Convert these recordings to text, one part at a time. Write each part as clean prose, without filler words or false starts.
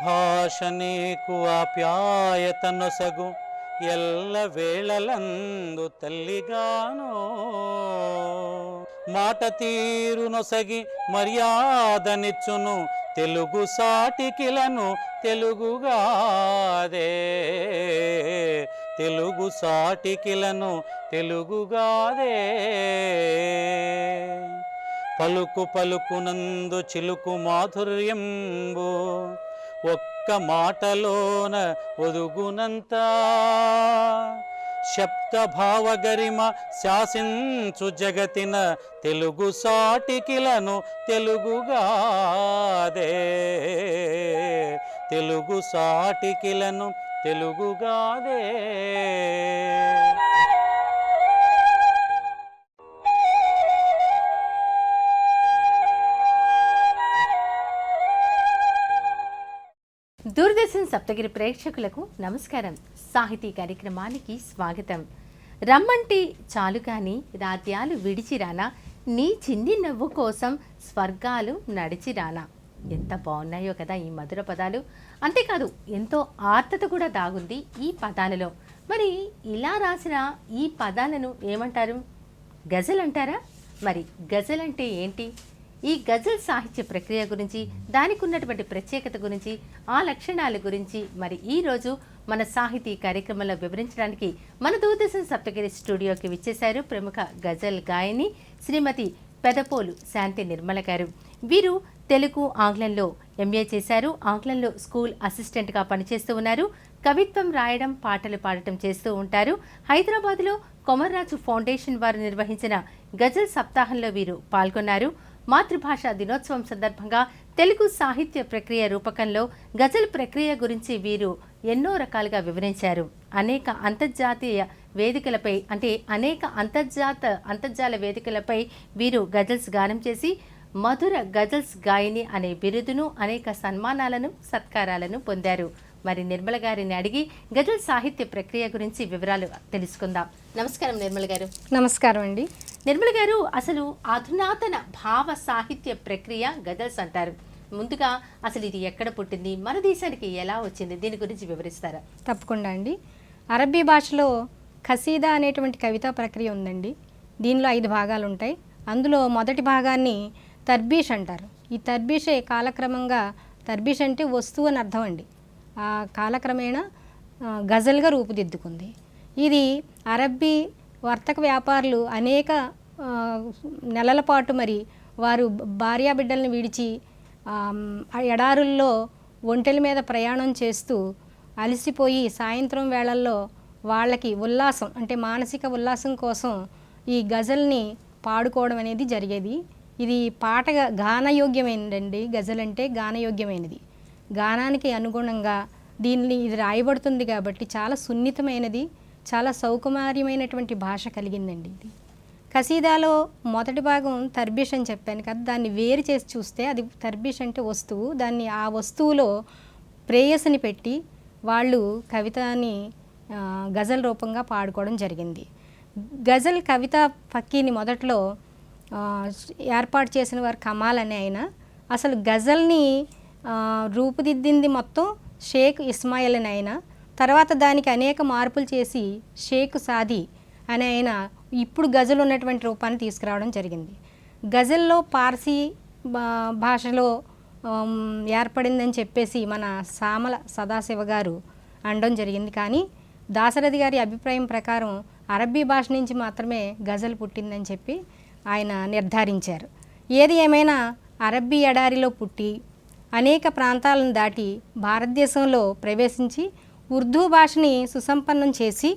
భాష నీకు ఆప్యాయతనొసగు ఎల్ల వేళలందు తల్లిగాను మాట తీరునొసగి మర్యాదనిచ్చును తెలుగు సాటికిలను తెలుగుగాదే తెలుగు సాటికిలను తెలుగుగాదే పలుకు పలుకునందు చిలుకు మాధుర్యంబు ఒక్క మాటలోన ఒదుగునంత శబ్ద భావగరిమ శాసించు జగతిన తెలుగు సాటికిలను తెలుగుగాదే తెలుగు సాటికిలను తెలుగుగాదే. దూరదర్శన్ సప్తగిరి ప్రేక్షకులకు నమస్కారం. సాహితీ కార్యక్రమానికి స్వాగతం. రమ్మంటి చాలు కానీ రాత్యాలు విడిచిరానా, నీ చిన్ని నవ్వు కోసం స్వర్గాలు నడిచిరానా. ఎంత బాగున్నాయో కదా ఈ మధుర పదాలు. అంతేకాదు ఎంతో ఆర్తత కూడా దాగుంది ఈ పదాలలో. మరి ఇలా రాసిన ఈ పదాలను ఏమంటారు? గజల్ అంటారా? మరి గజల్ అంటే ఏంటి? ఈ గజల్ సాహిత్య ప్రక్రియ గురించి, దానికి ఉన్నటువంటి ప్రత్యేకత గురించి, ఆ లక్షణాల గురించి మరి ఈరోజు మన సాహితీ కార్యక్రమంలో వివరించడానికి మన దూరదర్శన్ సప్తగిరి స్టూడియోకి విచ్చేశారు ప్రముఖ గజల్ గాయని శ్రీమతి పెదపోలు శాంతి నిర్మల గారు. వీరు తెలుగు ఆంగ్లంలో ఎంఏ చేశారు. ఆంగ్లంలో స్కూల్ అసిస్టెంట్గా పనిచేస్తూ ఉన్నారు. కవిత్వం రాయడం, పాటలు పాడటం చేస్తూ ఉంటారు. హైదరాబాద్లో కొమర్రాజు ఫౌండేషన్ వారు నిర్వహించిన గజల్ సప్తాహంలో వీరు పాల్గొన్నారు. మాతృభాషా దినోత్సవం సందర్భంగా తెలుగు సాహిత్య ప్రక్రియ రూపకంలో గజల్ ప్రక్రియ గురించి వీరు ఎన్నో రకాలుగా వివరించారు. అనేక అంతర్జాతీయ వేదికలపై అంతర్జాల వేదికలపై వీరు గజల్స్ గానం చేసి మధుర గజల్స్ గాయని అనే బిరుదును, అనేక సన్మానాలను, సత్కారాలను పొందారు. మరి నిర్మల గారిని అడిగి గజల్ సాహిత్య ప్రక్రియ గురించి వివరాలు తెలుసుకుందాం. నమస్కారం నిర్మల గారు. నమస్కారం అండి. నిర్మల గారు, అసలు అధునాతన భావ సాహిత్య ప్రక్రియ గజల్స్ అంటారు. ముందుగా అసలు ఇది ఎక్కడ పుట్టింది, మన దేశానికి ఎలా వచ్చింది, దీని గురించి వివరిస్తారా? తప్పకుండా అండి. అరబ్బీ భాషలో ఖసీదా అనేటువంటి కవితా ప్రక్రియ ఉందండి. దీనిలో 5 భాగాలు ఉంటాయి. అందులో మొదటి భాగాన్ని తర్బీష్ అంటారు. ఈ తర్బీషే కాలక్రమంగా, తర్బీష్ అంటే వస్తువు అని అర్థం అండి, ఆ కాలక్రమేణా గజల్గా రూపుదిద్దుకుంది. ఇది అరబ్బీ వర్తక వ్యాపారులు అనేక నెలల పాటు మరి వారు భార్యాబిడ్డలను విడిచి ఎడారుల్లో ఒంటెల మీద ప్రయాణం చేస్తూ అలసిపోయి సాయంత్రం వేళల్లో వాళ్ళకి ఉల్లాసం, అంటే మానసిక ఉల్లాసం కోసం ఈ గజల్ని పాడుకోవడం అనేది జరిగేది. ఇది పాటగా గానయోగ్యమైనదండి. గజల్ అంటే గానయోగ్యమైనది. గానానికి అనుగుణంగా ఇది రాయబడుతుంది కాబట్టి చాలా సున్నితమైనది, చాలా సౌకుమార్యమైనటువంటి భాష కలిగిందండి. ఇది ఖసీదాలో మొదటి భాగం తర్బీష్ అని చెప్పాను కదా, దాన్ని వేరు చేసి చూస్తే అది తర్బీష్ అంటే వస్తువు. దాన్ని ఆ వస్తువులో ప్రేయస్ని పెట్టి వాళ్ళు కవితని గజల్ రూపంగా పాడుకోవడం జరిగింది. గజల్ కవిత ఫక్కీని మొదట్లో ఏర్పాటు చేసిన వారు కమాల్ అనే ఆయన. అసలు గజల్ని రూపుదిద్దింది మొత్తం షేక్ ఇస్మాయిల్ అని ఆయన. తర్వాత దానికి అనేక మార్పులు చేసి షేక్ సాది అనే ఆయన ఇప్పుడు గజల్ ఉన్నటువంటి రూపాన్ని తీసుకురావడం జరిగింది. గజల్లో పార్సీ భాషలో ఏర్పడిందని చెప్పేసి మన సామల సదాశివ గారు అనడం జరిగింది. కానీ దాశరథి గారి అభిప్రాయం ప్రకారం అరబ్బీ భాష నుంచి మాత్రమే గజల్ పుట్టిందని చెప్పి ఆయన నిర్ధారించారు. ఏది ఏమైనా అరబ్బీ ఎడారిలో పుట్టి అనేక ప్రాంతాలను దాటి భారతదేశంలో ప్రవేశించి ఉర్దూ భాషని సుసంపన్నం చేసి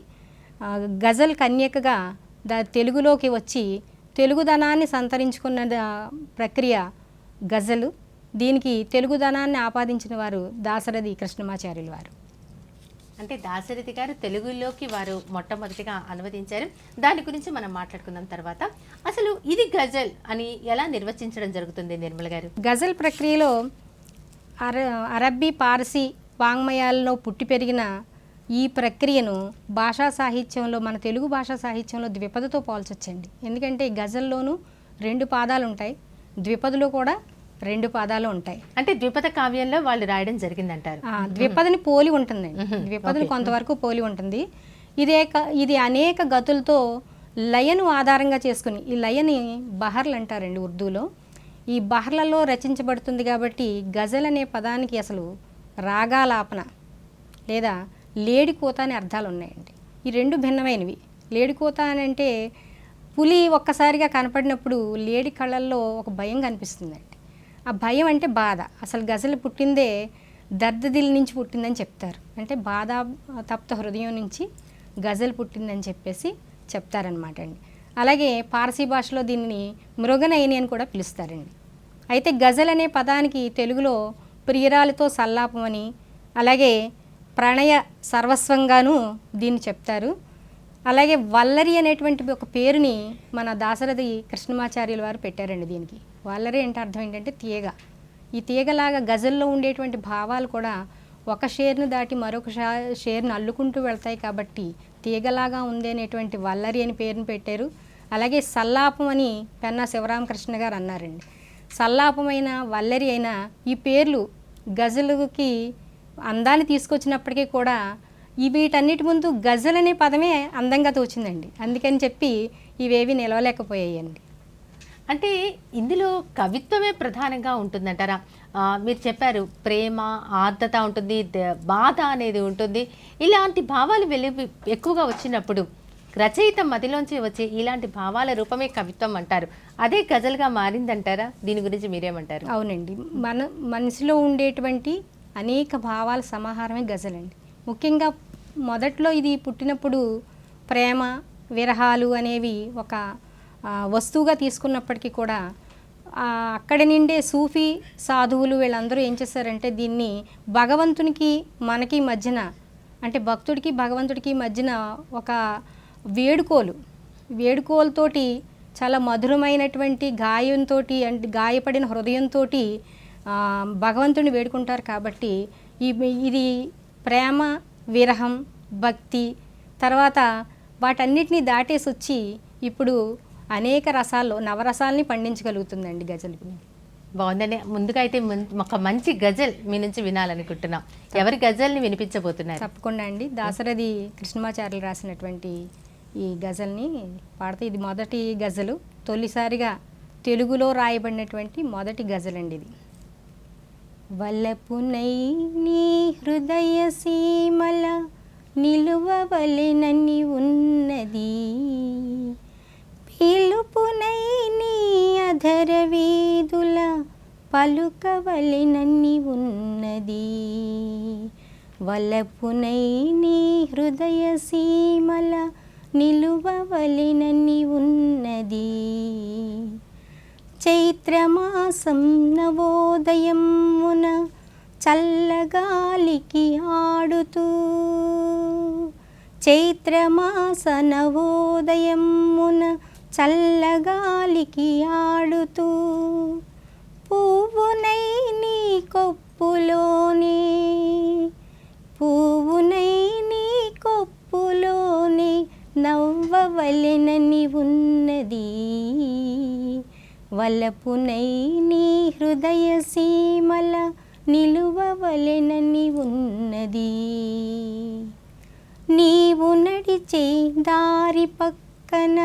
గజల్ కన్యకగా తెలుగులోకి వచ్చి తెలుగుదనాన్ని సంతరించుకున్న ప్రక్రియ గజలు. దీనికి తెలుగుదనాన్ని ఆపాదించిన వారు దాశరథి కృష్ణమాచార్యులు వారు. అంటే దాశరథి గారు తెలుగులోకి వారు మొట్టమొదటిగా అనువదించారు. దాని గురించి మనం మాట్లాడుకుందాం తర్వాత. అసలు ఇది గజల్ అని ఎలా నిర్వచించడం జరుగుతుంది నిర్మల గారు? గజల్ ప్రక్రియలో అరబ్బీ పార్సీ వాంగ్మయాల్లో పుట్టి పెరిగిన ఈ ప్రక్రియను భాషా సాహిత్యంలో, మన తెలుగు భాషా సాహిత్యంలో ద్విపదతో పోల్చొచ్చండి. ఎందుకంటే గజల్లోనూ 2 పాదాలు ఉంటాయి, ద్విపదలో కూడా 2 పాదాలు ఉంటాయి. అంటే ద్విపద కావ్యంలో వాళ్ళు రాయడం జరిగిందంటారు. ద్విపదని పోలి ఉంటుందండి. ద్విపదని కొంతవరకు పోలి ఉంటుంది. ఇది అనేక గతులతో లయను ఆధారంగా చేసుకుని, ఈ లయని బహర్లు అంటారండి ఉర్దూలో. ఈ బహర్లలో రచించబడుతుంది కాబట్టి గజల్ అనే పదానికి అసలు రాగాలాపన లేదా లేడికోత అనే అర్థాలు ఉన్నాయండి. ఈ 2 భిన్నమైనవి. లేడికోత అని అంటే పులి ఒక్కసారిగా కనపడినప్పుడు లేడి కళ్ళల్లో ఒక భయం కనిపిస్తుందండి. ఆ భయం అంటే బాధ. అసలు గజల్ పుట్టిందే దర్దదిల్ నుంచి పుట్టిందని చెప్తారు. అంటే బాధ తప్త హృదయం నుంచి గజల్ పుట్టిందని చెప్పేసి చెప్తారనమాట అండి. అలాగే పార్సీ భాషలో దీన్ని మృగనయని అని కూడా పిలుస్తారండి. అయితే గజల్ అనే పదానికి తెలుగులో ప్రియురాలితో సల్లాపమని, అలాగే ప్రణయ సర్వస్వంగాను దీన్ని చెప్తారు. అలాగే వల్లరి అనేటువంటి ఒక పేరుని మన దాశరథి కృష్ణమాచార్యుల వారు పెట్టారండి దీనికి. వల్లరి అంటే అర్థం ఏంటంటే తీగ. ఈ తీగలాగా గజల్లో ఉండేటువంటి భావాలు కూడా ఒక షేర్ను దాటి మరొక షేర్ను అల్లుకుంటూ వెళ్తాయి కాబట్టి తీగలాగా ఉంది అనేటువంటి వల్లరి అని పేరును పెట్టారు. అలాగే సల్లాపం అని పెన్నా శివరామకృష్ణ గారు అన్నారండి. సల్లాపమైన వల్లరి అయినా ఈ పేర్లు గజలుకి అందాన్ని తీసుకొచ్చినప్పటికీ కూడా వీటన్నిటి ముందు గజల్ అనే పదమే అందంగా తోచిందండి. అందుకని చెప్పి ఇవేవి నిలవలేకపోయాయండి. అంటే ఇందులో కవిత్వమే ప్రధానంగా ఉంటుందంటారా? మీరు చెప్పారు ప్రేమ, ఆర్ద్రత ఉంటుంది, బాధ అనేది ఉంటుంది. ఇలాంటి భావాలు ఎక్కువగా వచ్చినప్పుడు రచయిత మదిలోంచి వచ్చే ఇలాంటి భావాల రూపమే కవిత్వం అంటారు. అదే గజల్గా మారిందంటారా? దీని గురించి మీరేమంటారు? అవునండి, మనసులో ఉండేటువంటి అనేక భావాల సమాహారమే గజల్ అండి. ముఖ్యంగా మొదట్లో ఇది పుట్టినప్పుడు ప్రేమ, విరహాలు అనేవి ఒక వస్తువుగా తీసుకున్నప్పటికీ కూడా అక్కడి నుండే సూఫీ సాధువులు వీళ్ళందరూ ఏం చేశారంటే దీన్ని భగవంతునికి మనకి మధ్యన, అంటే భక్తుడికి భగవంతుడికి మధ్యన ఒక వేడుకోలతోటి చాలా మధురమైనటువంటి గాయంతో, అంటే గాయపడిన హృదయంతో భగవంతుడిని వేడుకుంటారు. కాబట్టి ఇది ప్రేమ, విరహం, భక్తి, తర్వాత వాటన్నిటిని దాటేసి వచ్చి ఇప్పుడు అనేక రసాల్లో నవరసాలని పండించగలుగుతుందండి గజల్. బాగుందండి. ముందుగా అయితే ఒక మంచి గజల్ మీ నుంచి వినాలనుకుంటున్నాం. ఎవరి గజల్ని వినిపించబోతున్నారు? తప్పకుండా అండి, దాశరథి కృష్ణమాచార్యులు రాసినటువంటి ఈ గజల్ని పాడితే, ఇది మొదటి గజలు, తొలిసారిగా తెలుగులో రాయబడినటువంటి మొదటి గజల్ అండి ఇది. వల్లపునై నీ హృదయ సీమల నిలువవలెనని ఉన్నది, పిలుపునై నీ అధర వీధుల పలుకవలెనని ఉన్నది, వల్లపునై నీ హృదయ సీమల నిలువవలెనని ఉన్నది, చైత్రమాసం నవోదయమున చల్లగాలికి ఆడుతూ, చైత్రమాస నవోదయమున చల్లగాలికి ఆడుతూ, పువ్వునై నీ కొప్పులోనే, పువ్వునై నీ కొప్పులోనే నవ్వవలెనని ఉన్నది, వల్లపునై నీ హృదయ సీమల నిలువవలెనని ఉన్నది, నీవు నడిచే దారి పక్కన,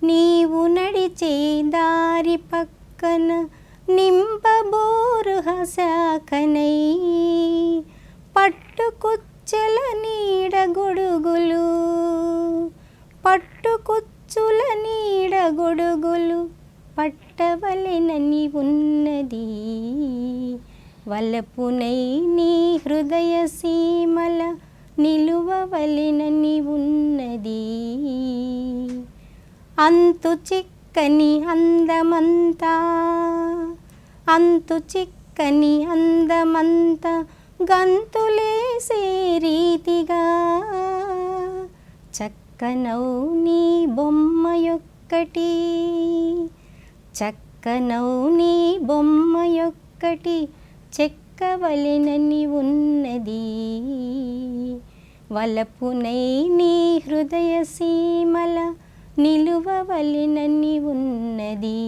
నీవు నడిచే దారి పక్కన నింపబోరు హసాకనై, పట్టుకుచ్చుల నీడ గొడుగులు, పట్టుకుచ్చుల నీడ గొడుగులు పట్టవలెనని ఉన్నది, వల్లపునై నీ హృదయ సీమల నిలువవలెనని ఉన్నది, అంతు చిక్కని అందమంతా, అంతు చిక్కని అందమంతా గంతులేసే రీతిగా, చక్కనౌ నీ బొమ్మయొక్కటి, చక్కనౌ నీ బొమ్మయొక్కటి చెక్కవలెనని ఉన్నది, వలపునై నీ హృదయ సీమల నిలువవలెనని ఉన్నది.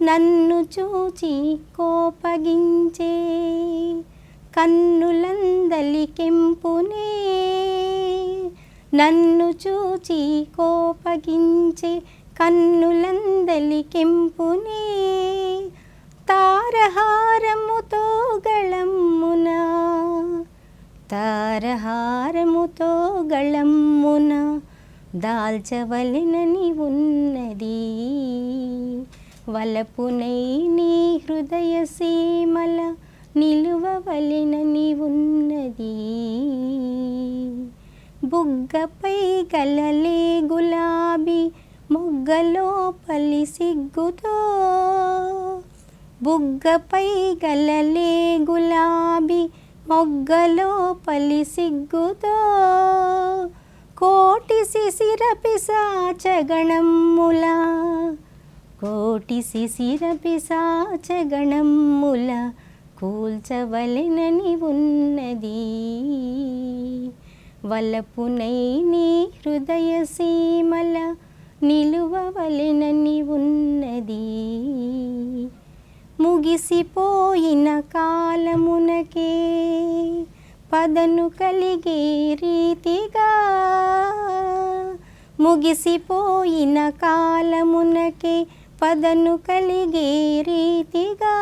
నన్ను చూచి కోపగించే కన్నులందలి కెంపునే, నన్ను చూచి కోపగించే కన్నులందలి కెంపునే, తారహారముతో గళమ్మున, తారహారముతో గళమ్మున దాల్చవలెనని ఉన్నది, వలపునై నీ హృదయ సీమల నిలువవలెనని ఉన్నది. బుగ్గపై గలలే గులాబీ మొగ్గలోపలి సిగ్గుతో, బుగ్గపై గలలే గులాబీ మొగ్గలోపలి సిగ్గుతో, కోటి శిశిర పిశాచగణమ్ముల, కోటి శిశిర పిశాచగణమ్ముల కూల్చవలెనని ఉన్నది, వలపునై నీ హృదయ సీమల నిలువవలెనని ఉన్నది. ముగిసిపోయిన కాలమునకే పదను కలిగే రీతిగా, ముగిసిపోయిన కాలమునకే పదను కలిగే రీతిగా,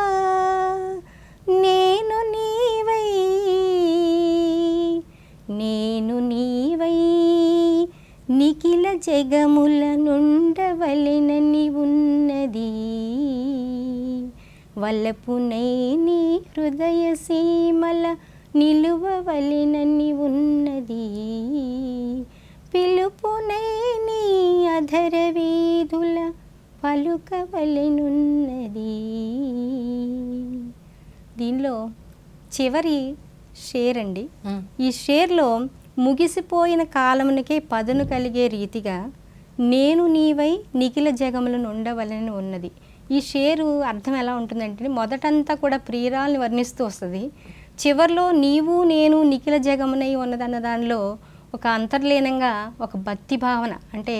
నేను నీవై, నేను నీవై నిఖిల జగముల నుండవలెనని ఉన్నది, వలపునై నీ హృదయ సీమల నిలువవలెనని ఉన్నది, పిలుపునై నీ అధర వీధుల పలుకవలెనున్నది. దీనిలో చివరి షేర్ అండి. ఈ షేర్లో ముగిసిపోయిన కాలమునకే పదును కలిగే రీతిగా నేను నీవై నిఖిల జగములను ఉండవలని ఉన్నది. ఈ షేరు అర్థం ఎలా ఉంటుందంటే, మొదటంతా కూడా ప్రియురాల్ని వర్ణిస్తూ వస్తుంది, చివరిలో నీవు నేను నిఖిల జగమునై ఉన్నదన్న దానిలో ఒక అంతర్లీనంగా ఒక భక్తి భావన, అంటే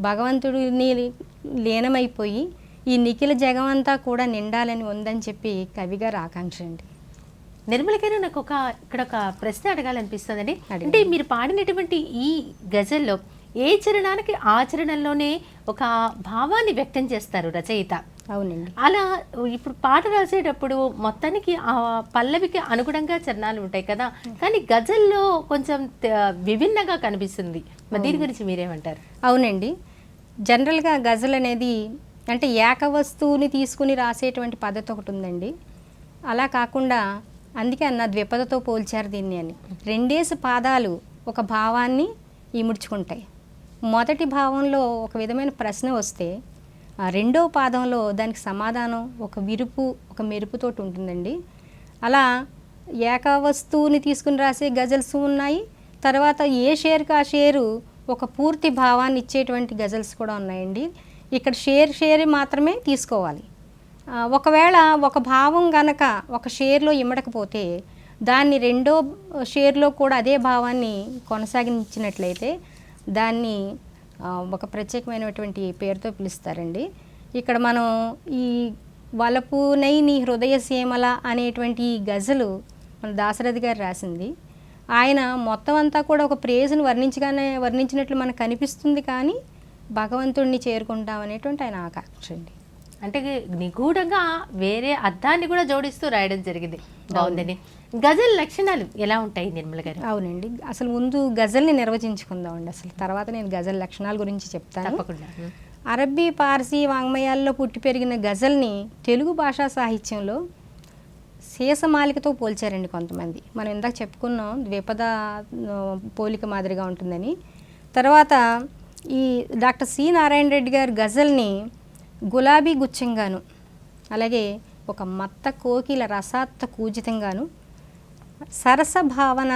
భగవంతుడిని లీనమైపోయి ఈ నిఖిల జగమంతా కూడా నిండాలని ఉందని చెప్పి కవిగారు ఆకాంక్ష అండి. నిర్మల గారు, నాకు ఇక్కడ ఒక ప్రశ్న అడగాలనిపిస్తుందండి. అంటే మీరు పాడినటువంటి ఈ గజల్లో ఏ చరణానికి ఆచరణలోనే ఒక భావాన్ని వ్యక్తం చేస్తారు రచయిత. అవునండి. అలా ఇప్పుడు పాట రాసేటప్పుడు మొత్తానికి ఆ పల్లవికి అనుగుణంగా చరణాలు ఉంటాయి కదా, కానీ గజల్లో కొంచెం విభిన్నంగా కనిపిస్తుంది. మరి దీని గురించి మీరేమంటారు? అవునండి, జనరల్గా గజల్ అనేది అంటే ఏక వస్తువుని తీసుకుని రాసేటువంటి పద్ధతి ఒకటి ఉందండి. అలా కాకుండా అందుకే అన్న ద్విపదతో పోల్చారు దీన్ని అని. రెండేసి పాదాలు ఒక భావాన్ని ఇముడ్చుకుంటాయి. మొదటి భావంలో ఒక విధమైన ప్రశ్న వస్తే రెండో పాదంలో దానికి సమాధానం ఒక విరుపు, ఒక మెరుపుతోటి ఉంటుందండి. అలా ఏక వస్తువుని తీసుకుని రాసే గజల్స్ ఉన్నాయి. తర్వాత ఏ షేర్కి ఆ షేరు ఒక పూర్తి భావాన్ని ఇచ్చేటువంటి గజల్స్ కూడా ఉన్నాయండి. ఇక్కడ షేర్ మాత్రమే తీసుకోవాలి. ఒకవేళ ఒక భావం గనక ఒక షేర్లో ఇమ్మడకపోతే దాన్ని రెండో షేర్లో కూడా అదే భావాన్ని కొనసాగించినట్లయితే దాన్ని ఒక ప్రత్యేకమైనటువంటి పేరుతో పిలుస్తారండి. ఇక్కడ మనం ఈ వలపునై నీ హృదయ సీమల అనేటువంటి ఈ గజలు మన దాశరథి గారు రాసింది. ఆయన మొత్తం అంతా కూడా ఒక ప్రేజును వర్ణించినట్లు మనకు కనిపిస్తుంది, కానీ భగవంతుడిని చేరుకుంటాం అనేటువంటి ఆయన ఆకాంక్ష అండి. అంటే నిగూఢంగా వేరే అర్థాన్ని కూడా జోడిస్తూ రాయడం జరిగింది. బాగుందండి. గజల్ లక్షణాలు ఎలా ఉంటాయి నిర్మల గారు? అవునండి, అసలు ముందు గజల్ని నిర్వచించుకుందామండి. అసలు తర్వాత నేను గజల్ లక్షణాల గురించి చెప్తాను. తప్పకుండా. అరబ్బీ, పార్సీ వాంగ్మయాల్లో పుట్టి పెరిగిన గజల్ని తెలుగు భాషా సాహిత్యంలో శేషమాలికతో పోల్చారండి కొంతమంది. మనం ఇందాక చెప్పుకున్నాం ద్విపద పోలిక మాదిరిగా ఉంటుందని. తర్వాత ఈ డాక్టర్ సి నారాయణ రెడ్డి గారు గజల్ని గులాబీ గుచ్చంగాను, అలాగే ఒక మత్త కోకిల రసాత్త కూజితంగాను, సరస భావన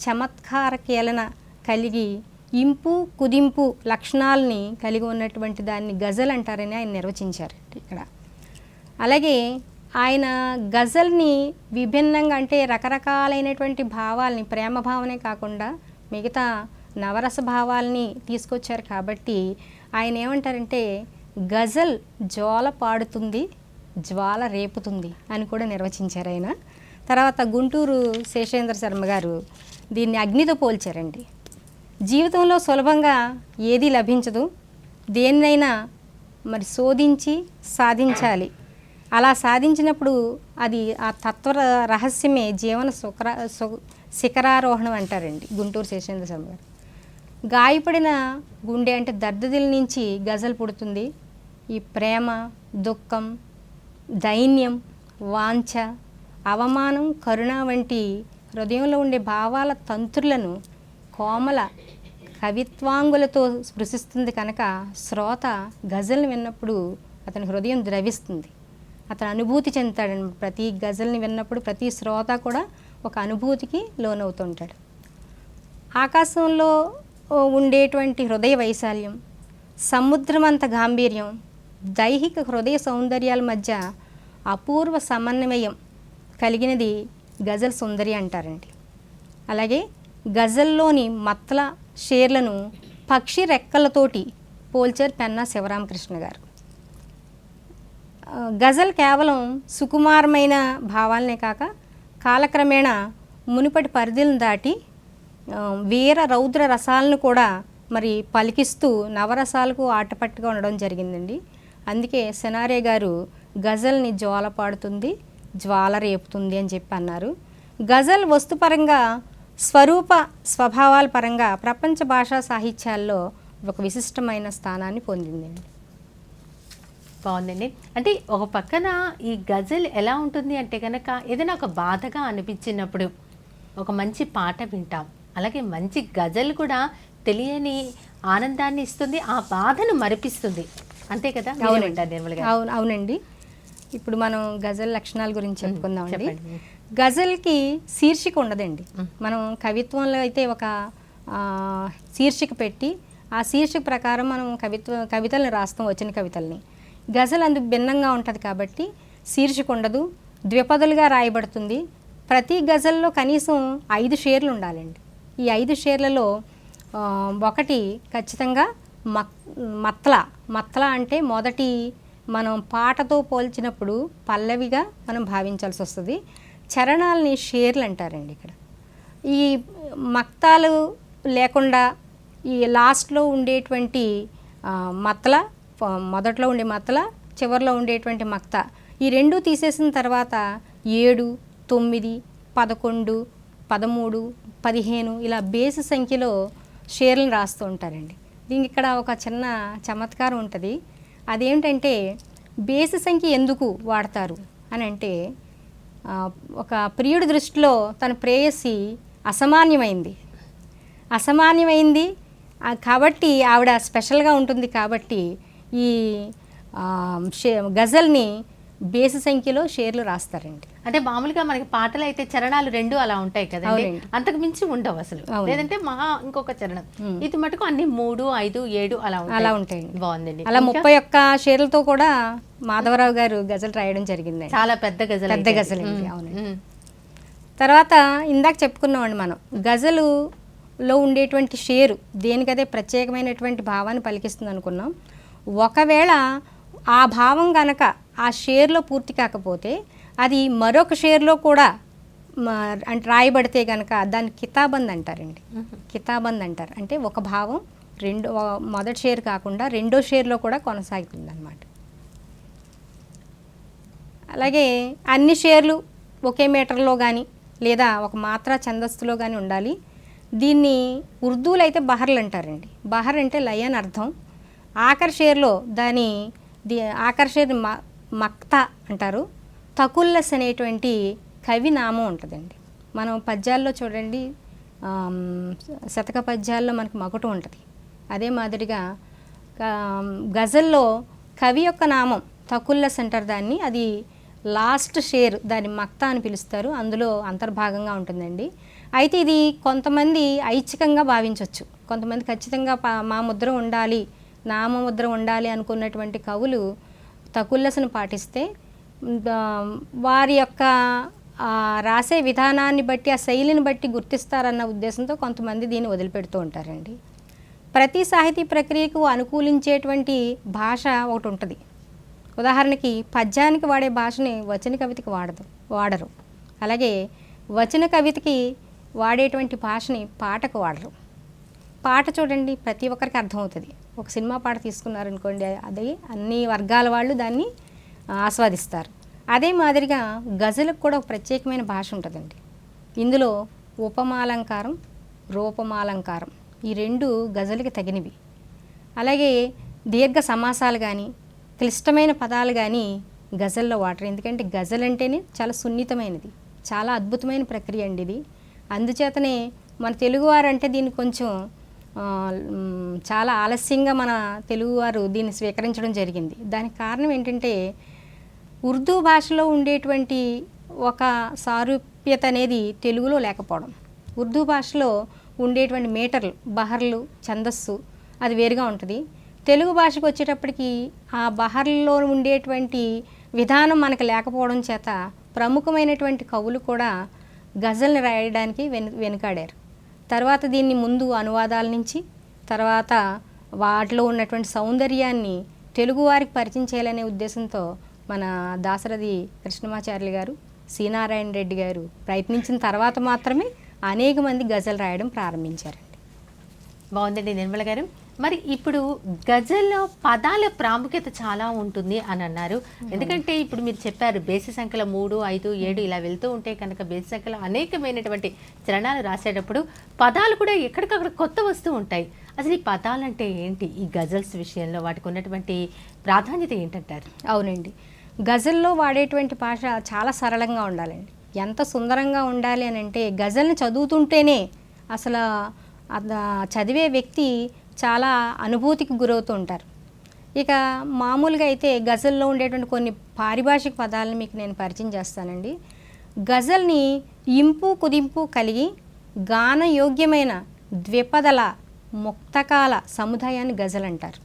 చమత్కార కేలన కలిగి ఇంపు కుదింపు లక్షణాలని కలిగి ఉన్నటువంటి దాన్ని గజల్ అంటారని ఆయన నిర్వచించారు ఇక్కడ. అలాగే ఆయన గజల్ని విభిన్నంగా, అంటే రకరకాలైనటువంటి భావాల్ని, ప్రేమ భావనే కాకుండా మిగతా నవరస భావాల్ని తీసుకొచ్చారు. కాబట్టి ఆయన ఏమంటారంటే, గజల్ జోల పాడుతుంది జ్వాల రేపుతుంది అని కూడా నిర్వచించారు ఆయన. తర్వాత గుంటూరు శేషేంద్ర శర్మ గారు దీన్ని అగ్నితో పోల్చారండి. జీవితంలో సులభంగా ఏదీ లభించదు, దేన్నైనా మరి శోధించి సాధించాలి. అలా సాధించినప్పుడు అది ఆ తత్వ రహస్యమే జీవన శిఖరారోహణం అంటారండి గుంటూరు శేషేంద్ర శర్మ గారు. గాయపడిన గుండె అంటే దర్దదిల నుంచి గజల్ పుడుతుంది. ఈ ప్రేమ, దుఃఖం, దైన్యం, వాంఛ, అవమానం, కరుణ వంటి హృదయంలో ఉండే భావాల తంత్రులను కోమల కవిత్వాంగులతో స్పృశిస్తుంది కనుక శ్రోత గజల్ని విన్నప్పుడు అతని హృదయం ద్రవిస్తుంది, అతను అనుభూతి చెందుతాడు. ప్రతి గజల్ని విన్నప్పుడు ప్రతి శ్రోత కూడా ఒక అనుభూతికి లోనవుతుంటాడు. ఆకాశంలో ఉండేటువంటి హృదయ వైశాల్యం, సముద్రమంత గాంభీర్యం, దైహిక హృదయ సౌందర్యాల మధ్య అపూర్వ సమన్వయం కలిగినది గజల్ సుందరి అంటారండి. అలాగే గజల్లోని మత్తల షేర్లను పక్షి రెక్కలతోటి పోల్చారు పెన్నా శివరామకృష్ణ గారు. గజల్ కేవలం సుకుమారమైన భావాలనే కాక కాలక్రమేణా మునుపటి పరిధులను దాటి వీర రౌద్ర రసాలను కూడా మరి పలికిస్తూ నవరసాలకు ఆటపట్టుగా ఉండడం జరిగిందండి. అందుకే సెనారే గారు గజల్ని జ్వాల పాడుతుంది, జ్వాల రేపుతుంది అని చెప్పి అన్నారు. గజల్ వస్తుపరంగా స్వభావాల పరంగా ప్రపంచ భాషా సాహిత్యాల్లో ఒక విశిష్టమైన స్థానాన్ని పొందిందండి. బాగుందండి. అంటే ఒక పక్కన ఈ గజల్ ఎలా ఉంటుంది అంటే కనుక ఏదైనా ఒక బాధగా అనిపించినప్పుడు ఒక మంచి పాట వింటాం, అలాగే మంచి గజల్ కూడా తెలియని ఆనందాన్ని ఇస్తుంది, ఆ బాధను మరిపిస్తుంది, అంతే కదా? అవునండి. ఇప్పుడు మనం గజల్ లక్షణాల గురించి చెప్పుకుందామండి. గజల్కి శీర్షిక ఉండదండి. మనం కవిత్వంలో అయితే ఒక శీర్షిక పెట్టి ఆ శీర్షిక ప్రకారం మనం కవితల్ని రాస్తాం, వచ్చిన కవితల్ని. గజల్ అందుకు భిన్నంగా ఉంటుంది కాబట్టి శీర్షిక ఉండదు, ద్విపదులుగా రాయబడుతుంది. ప్రతి గజల్లో కనీసం 5 షేర్లు ఉండాలండి. ఈ 5 షేర్లలో ఒకటి ఖచ్చితంగా మత్ల అంటే మొదటి మనం పాటతో పోల్చినప్పుడు పల్లవిగా మనం భావించాల్సి వస్తుంది. చరణాలని షేర్లు అంటారండి. ఇక్కడ ఈ మక్తాలు లేకుండా ఈ లాస్ట్లో ఉండేటువంటి మత్తల, మొదట్లో ఉండే మత్తల, చివరిలో ఉండేటువంటి మక్త, ఈ రెండు తీసేసిన తర్వాత 7, 9, 11, 13, 15 ఇలా బేసి సంఖ్యలో షేర్లను రాస్తూ ఉంటారండి. దీనికి ఇక్కడ ఒక చిన్న చమత్కారం ఉంటుంది. అదేంటంటే బేసి సంఖ్య ఎందుకు వాడతారు అని అంటే, ఒక ప్రియుడి దృష్టిలో తన ప్రేయసి అసామాన్యమైంది కాబట్టి ఆవిడ స్పెషల్గా ఉంటుంది కాబట్టి ఈ గజల్ని బేసి సంఖ్యలో షేర్లు రాస్తారండి. అంటే మామూలుగా మనకి పాటలు అయితే చరణాలు 2 అలా ఉంటాయి కదండి, అంతకు మించి ఉండవు అసలు, లేదంటే మహా ఇంకొక చరణం. ఇది మటుకు అన్ని 3, 5, 7 అలా ఉంటాయి. బాగుందండి. అలా 31 షేర్లతో కూడా మాధవరావు గారు గజల్ రాయడం జరిగింది. చాలా పెద్ద గజల్ అండి. అవునండి. తర్వాత ఇందాక చెప్పుకున్నామండి మనం గజలులో ఉండేటువంటి షేరు దేనికదే ప్రత్యేకమైనటువంటి భావాన్ని పలికిస్తుంది అనుకున్నాం. ఒకవేళ ఆ భావం కనుక ఆ షేర్లో పూర్తి కాకపోతే అది మరొక షేర్లో కూడా అంటే రాయబడితే కనుక దాన్ని కితాబంద్ అంటారండి. కితాబంద్ అంటారు. అంటే ఒక భావం మొదటి షేర్ కాకుండా రెండో షేర్లో కూడా కొనసాగుతుంది అన్నమాట. అలాగే అన్ని షేర్లు ఒకే మీటర్లో కానీ లేదా ఒక మాత్రా ఛందస్సులో కానీ ఉండాలి. దీన్ని ఉర్దూలో అయితే బహర్లు అంటారండి. బహర్ అంటే లయ అని అర్థం. ఆఖరి షేర్లో ఆఖరి షేర్ మక్తా అంటారు. తకుల్లస్ అనేటువంటి కవి నామం ఉంటుందండి. మనం పద్యాల్లో చూడండి, శతక పద్యాల్లో మనకి మకుటం ఉంటుంది. అదే మాదిరిగా గజల్లో కవి యొక్క నామం తకుల్లస్ అంటారు దాన్ని. అది లాస్ట్ షేర్, దాన్ని మక్తా అని పిలుస్తారు. అందులో అంతర్భాగంగా ఉంటుందండి. అయితే ఇది కొంతమంది ఐచ్ఛికంగా భావించవచ్చు, కొంతమంది ఖచ్చితంగా మా ముద్ర ఉండాలి, నామముద్ర ఉండాలి అనుకున్నటువంటి కవులు తకుల్లస్ను పాటిస్తే వారి యొక్క రాసే విధానాన్ని బట్టి ఆ శైలిని బట్టి గుర్తిస్తారన్న ఉద్దేశంతో కొంతమంది దీన్ని వదిలిపెడుతూ ఉంటారండి. ప్రతి సాహితీ ప్రక్రియకు అనుకూలించేటువంటి భాష ఒకటి ఉంటుంది. ఉదాహరణకి పద్యానికి వాడే భాషని వచన కవితకి వాడరు. అలాగే వచన కవితకి వాడేటువంటి భాషని పాటకు వాడరు. పాట చూడండి ప్రతి ఒక్కరికి అర్థమవుతుంది. ఒక సినిమా పాట తీసుకున్నారనుకోండి, అది అన్ని వర్గాల వాళ్ళు దాన్ని ఆస్వాదిస్తారు. అదే మాదిరిగా గజలకు కూడా ఒక ప్రత్యేకమైన భాష ఉంటుందండి. ఇందులో ఉపమాలంకారం, రూపమాలంకారం ఈ రెండు గజలకి తగినవి. అలాగే దీర్ఘ సమాసాలు కానీ క్లిష్టమైన పదాలు కానీ గజల్లో వాడరు. ఎందుకంటే గజల్ అంటేనే చాలా సున్నితమైనది, చాలా అద్భుతమైన ప్రక్రియ అండి ఇది. అందుచేతనే మన తెలుగువారు అంటే దీన్ని కొంచెం చాలా ఆలస్యంగా మన తెలుగువారు దీన్ని స్వీకరించడం జరిగింది. దానికి కారణం ఏంటంటే ఉర్దూ భాషలో ఉండేటువంటి ఒక సారూప్యత అనేది తెలుగులో లేకపోవడం. ఉర్దూ భాషలో ఉండేటువంటి మీటర్లు, బహర్లు, ఛందస్సు అది వేరుగా ఉంటుంది. తెలుగు భాషకు వచ్చేటప్పటికి ఆ బహర్లో ఉండేటువంటి విధానం మనకు లేకపోవడం చేత ప్రముఖమైనటువంటి కవులు కూడా గజల్ని రాయడానికి వెనుకాడారు. తర్వాత దీన్ని ముందు అనువాదాల నుంచి, తర్వాత వాటిలో ఉన్నటువంటి సౌందర్యాన్ని తెలుగువారికి పరిచయం చేయాలనే ఉద్దేశంతో మన దాశరథి కృష్ణమాచార్యులు గారు, సి నారాయణ రెడ్డి గారు ప్రయత్నించిన తర్వాత మాత్రమే అనేక మంది గజల్ రాయడం ప్రారంభించారండి. బాగుందండి నిర్మల గారు. మరి ఇప్పుడు గజల్లో పదాల ప్రాముఖ్యత చాలా ఉంటుంది అని అన్నారు. ఎందుకంటే ఇప్పుడు మీరు చెప్పారు బేసి సంఖ్యలో 3, 5, 7 ఇలా వెళ్తూ ఉంటే కనుక బేసి సంఖ్యలో అనేకమైనటువంటి చరణాలు రాసేటప్పుడు పదాలు కూడా ఎక్కడికక్కడ కొత్త వస్తూ ఉంటాయి. అసలు ఈ పదాలు అంటే ఏంటి? ఈ గజల్స్ విషయంలో వాటికి ఉన్నటువంటి ప్రాధాన్యత ఏంటంటారు? అవునండి, గజల్లో వాడేటువంటి భాష చాలా సరళంగా ఉండాలండి. ఎంత సుందరంగా ఉండాలి అని అంటే గజల్ని చదువుతుంటేనే అసలు చదివే వ్యక్తి చాలా అనుభూతికి గురవుతూ ఉంటారు. ఇక మామూలుగా అయితే గజల్లో ఉండేటువంటి కొన్ని పారిభాషిక పదాలను మీకు నేను పరిచయం చేస్తానండి. గజల్ని ఇంపు కుదింపు కలిగి గానయోగ్యమైన ద్విపదల ముక్తకాల సముదాయాన్ని గజల్ అంటారు.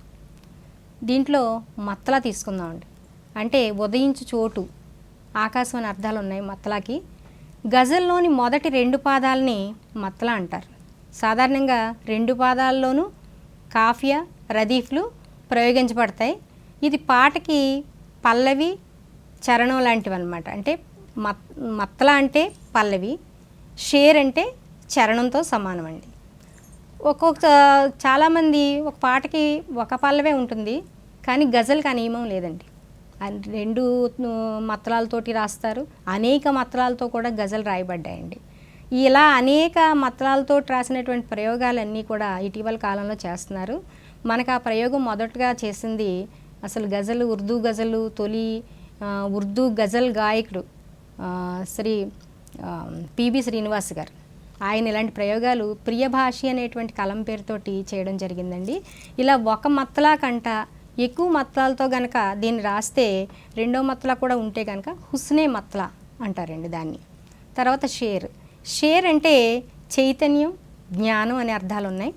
దీంట్లో మత్తలా తీసుకుందామండి. అంటే ఉదయించు చోటు, ఆకాశం అని అర్థాలు ఉన్నాయి మత్తలాకి. గజల్లోని మొదటి 2 పాదాలని మత్తలా అంటారు. సాధారణంగా 2 పాదాల్లోనూ కాఫియా, రదీఫ్లు ప్రయోగించబడతాయి. ఇది పాటకి పల్లవి, చరణం లాంటివి అన్నమాట. అంటే మత్తలా అంటే పల్లవి, షేర్ అంటే చరణంతో సమానం అండి. చాలామంది ఒక పాటకి ఒక పల్లవే ఉంటుంది, కానీ గజల్కి ఆ నియమం లేదండి. 2 మత్తలాలతోటి రాస్తారు. అనేక మత్తలాలతో కూడా గజల్ రాయబడ్డాయండి. ఇలా అనేక మత్తలాలతో రాసినటువంటి ప్రయోగాలన్నీ కూడా ఇటీవల కాలంలో చేస్తున్నారు. మనకు ఆ ప్రయోగం మొదటగా చేసింది అసలు గజల్, ఉర్దూ గజలు తొలి ఉర్దూ గజల్ గాయకుడు శ్రీ పిబి శ్రీనివాస్ గారు. ఆయన ఇలాంటి ప్రయోగాలు ప్రియభాషి అనేటువంటి కలం పేరుతోటి చేయడం జరిగిందండి. ఇలా ఒక మత్తలా కంట ఎక్కువ మత్తలాలతో కనుక దీన్ని రాస్తే 2వ మత్తలా కూడా ఉంటే కనుక హుస్నే మత్తలా అంటారండి దాన్ని. తర్వాత షేర్ అంటే చైతన్యం, జ్ఞానం అనే అర్థాలు ఉన్నాయి.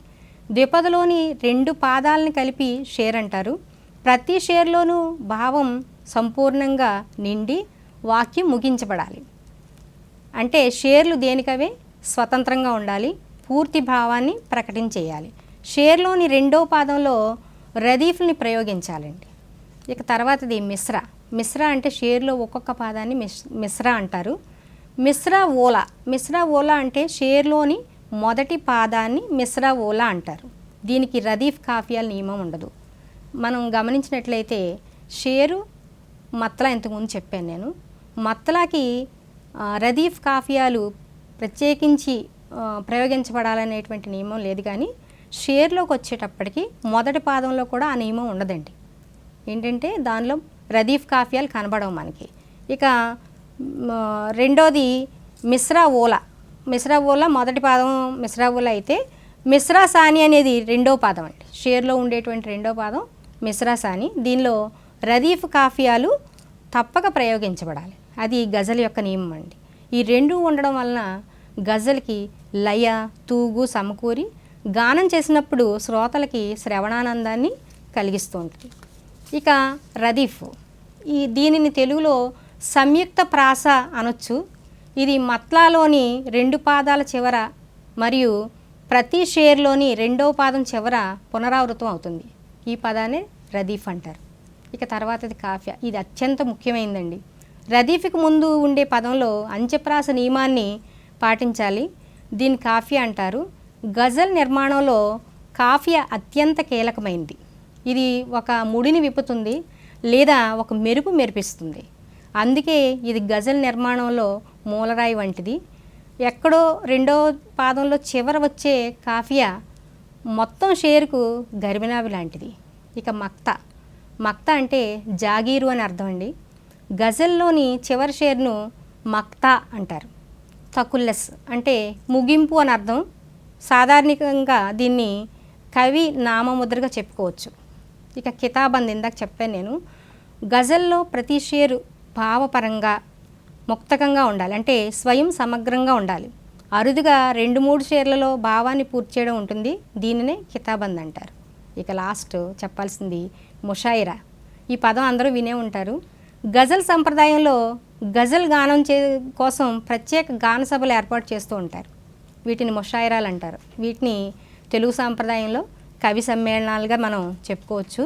ద్విపదలోని 2 పాదాలను కలిపి షేర్ అంటారు. ప్రతి షేర్లోనూ భావం సంపూర్ణంగా నిండి వాక్యం ముగించబడాలి. అంటే షేర్లు దేనికవే స్వతంత్రంగా ఉండాలి, పూర్తి భావాన్ని ప్రకటించేయాలి. షేర్లోని 2వ పాదంలో రదీఫ్ని ప్రయోగించాలండి. ఇక తర్వాతది మిశ్రా అంటే షేర్లో ఒక్కొక్క పాదాన్ని మిశ్రా అంటారు. మిశ్రా ఓలా అంటే షేర్లోని మొదటి పాదాన్ని మిశ్రా ఓలా అంటారు. దీనికి రదీఫ్ కాఫియాల నియమం ఉండదు. మనం గమనించినట్లయితే షేరు, మత్తలా ఇంతకుముందు చెప్పాను నేను. మత్తలాకి రదీఫ్ కాఫియాలు ప్రత్యేకించి ప్రయోగించబడాలనేటువంటి నియమం లేదు, కానీ షేర్లోకి వచ్చేటప్పటికి మొదటి పాదంలో కూడా ఆ నియమం ఉండదండి. ఏంటంటే దానిలో రదీఫ్ కాఫియాలు కనబడవు మనకి. ఇక రెండోది మిశ్రా ఓలా మొదటి పాదం మిశ్రా ఓలా అయితే మిశ్రా సాని అనేది 2వ పాదం అండి. షేర్లో ఉండేటువంటి 2వ పాదం మిశ్రా సాని. దీనిలో రదీఫ్ కాఫియాలు తప్పక ప్రయోగించబడాలి. అది గజల్ యొక్క నియమం అండి. ఈ 2 ఉండడం వలన గజల్కి లయ, తూగు సమకూరి గానం చేసినప్పుడు శ్రోతలకి శ్రవణానందాన్ని కలిగిస్తూ ఉంటుంది. ఇక రదీఫ్, దీనిని తెలుగులో సంయుక్త ప్రాస అనొచ్చు. ఇది మత్లాలోని 2 పాదాల చివర మరియు ప్రతి షేర్లోని 2వ పాదం చివర పునరావృతం అవుతుంది. ఈ పదాన్ని రదీఫ్ అంటారు. ఇక తర్వాతది కాఫియా. ఇది అత్యంత ముఖ్యమైనదండి. రదీఫ్కి ముందు ఉండే పదంలో అంత్యప్రాస నియమాన్ని పాటించాలి. దీన్ని కాఫియా అంటారు. గజల్ నిర్మాణంలో కాఫియా అత్యంత కీలకమైనది. ఇది ఒక ముడిని విప్పుతుంది లేదా ఒక మెరుపు మెరిపిస్తుంది. అందుకే ఇది గజల్ నిర్మాణంలో మూలరాయి వంటిది. ఎక్కడో రెండో పాదంలో చివర వచ్చే కాఫియా మొత్తం షేరుకు గర్భినాభి లాంటిది. ఇక మక్తా అంటే జాగీరు అని అర్థం అండి. గజల్లోని చివరి షేర్ను మక్తా అంటారు. తకుల్లస్ అంటే ముగింపు అని అర్థం. సాధారణంగా దీన్ని కవి నామముద్రగా చెప్పుకోవచ్చు. ఇక కితాబంద్ ఇందాక చెప్పాను నేను. గజల్లో ప్రతి షేరు భావపరంగా ముక్తకంగా ఉండాలి, అంటే స్వయం సమగ్రంగా ఉండాలి. అరుదుగా 2-3 షేర్లలో భావాన్ని పూర్తి చేయడం ఉంటుంది. దీనినే కితాబంద్ అంటారు. ఇక లాస్ట్ చెప్పాల్సింది ముషాయిరా. ఈ పదం అందరూ వినే ఉంటారు. గజల్ సంప్రదాయంలో గజల్ గానం కోసం ప్రత్యేక గాన సభలు ఏర్పాటు చేస్తూ ఉంటారు. వీటిని ముషాయిరాలు అంటారు. వీటిని తెలుగు సాంప్రదాయంలో కవి సమ్మేళనాలుగా మనం చెప్పుకోవచ్చు.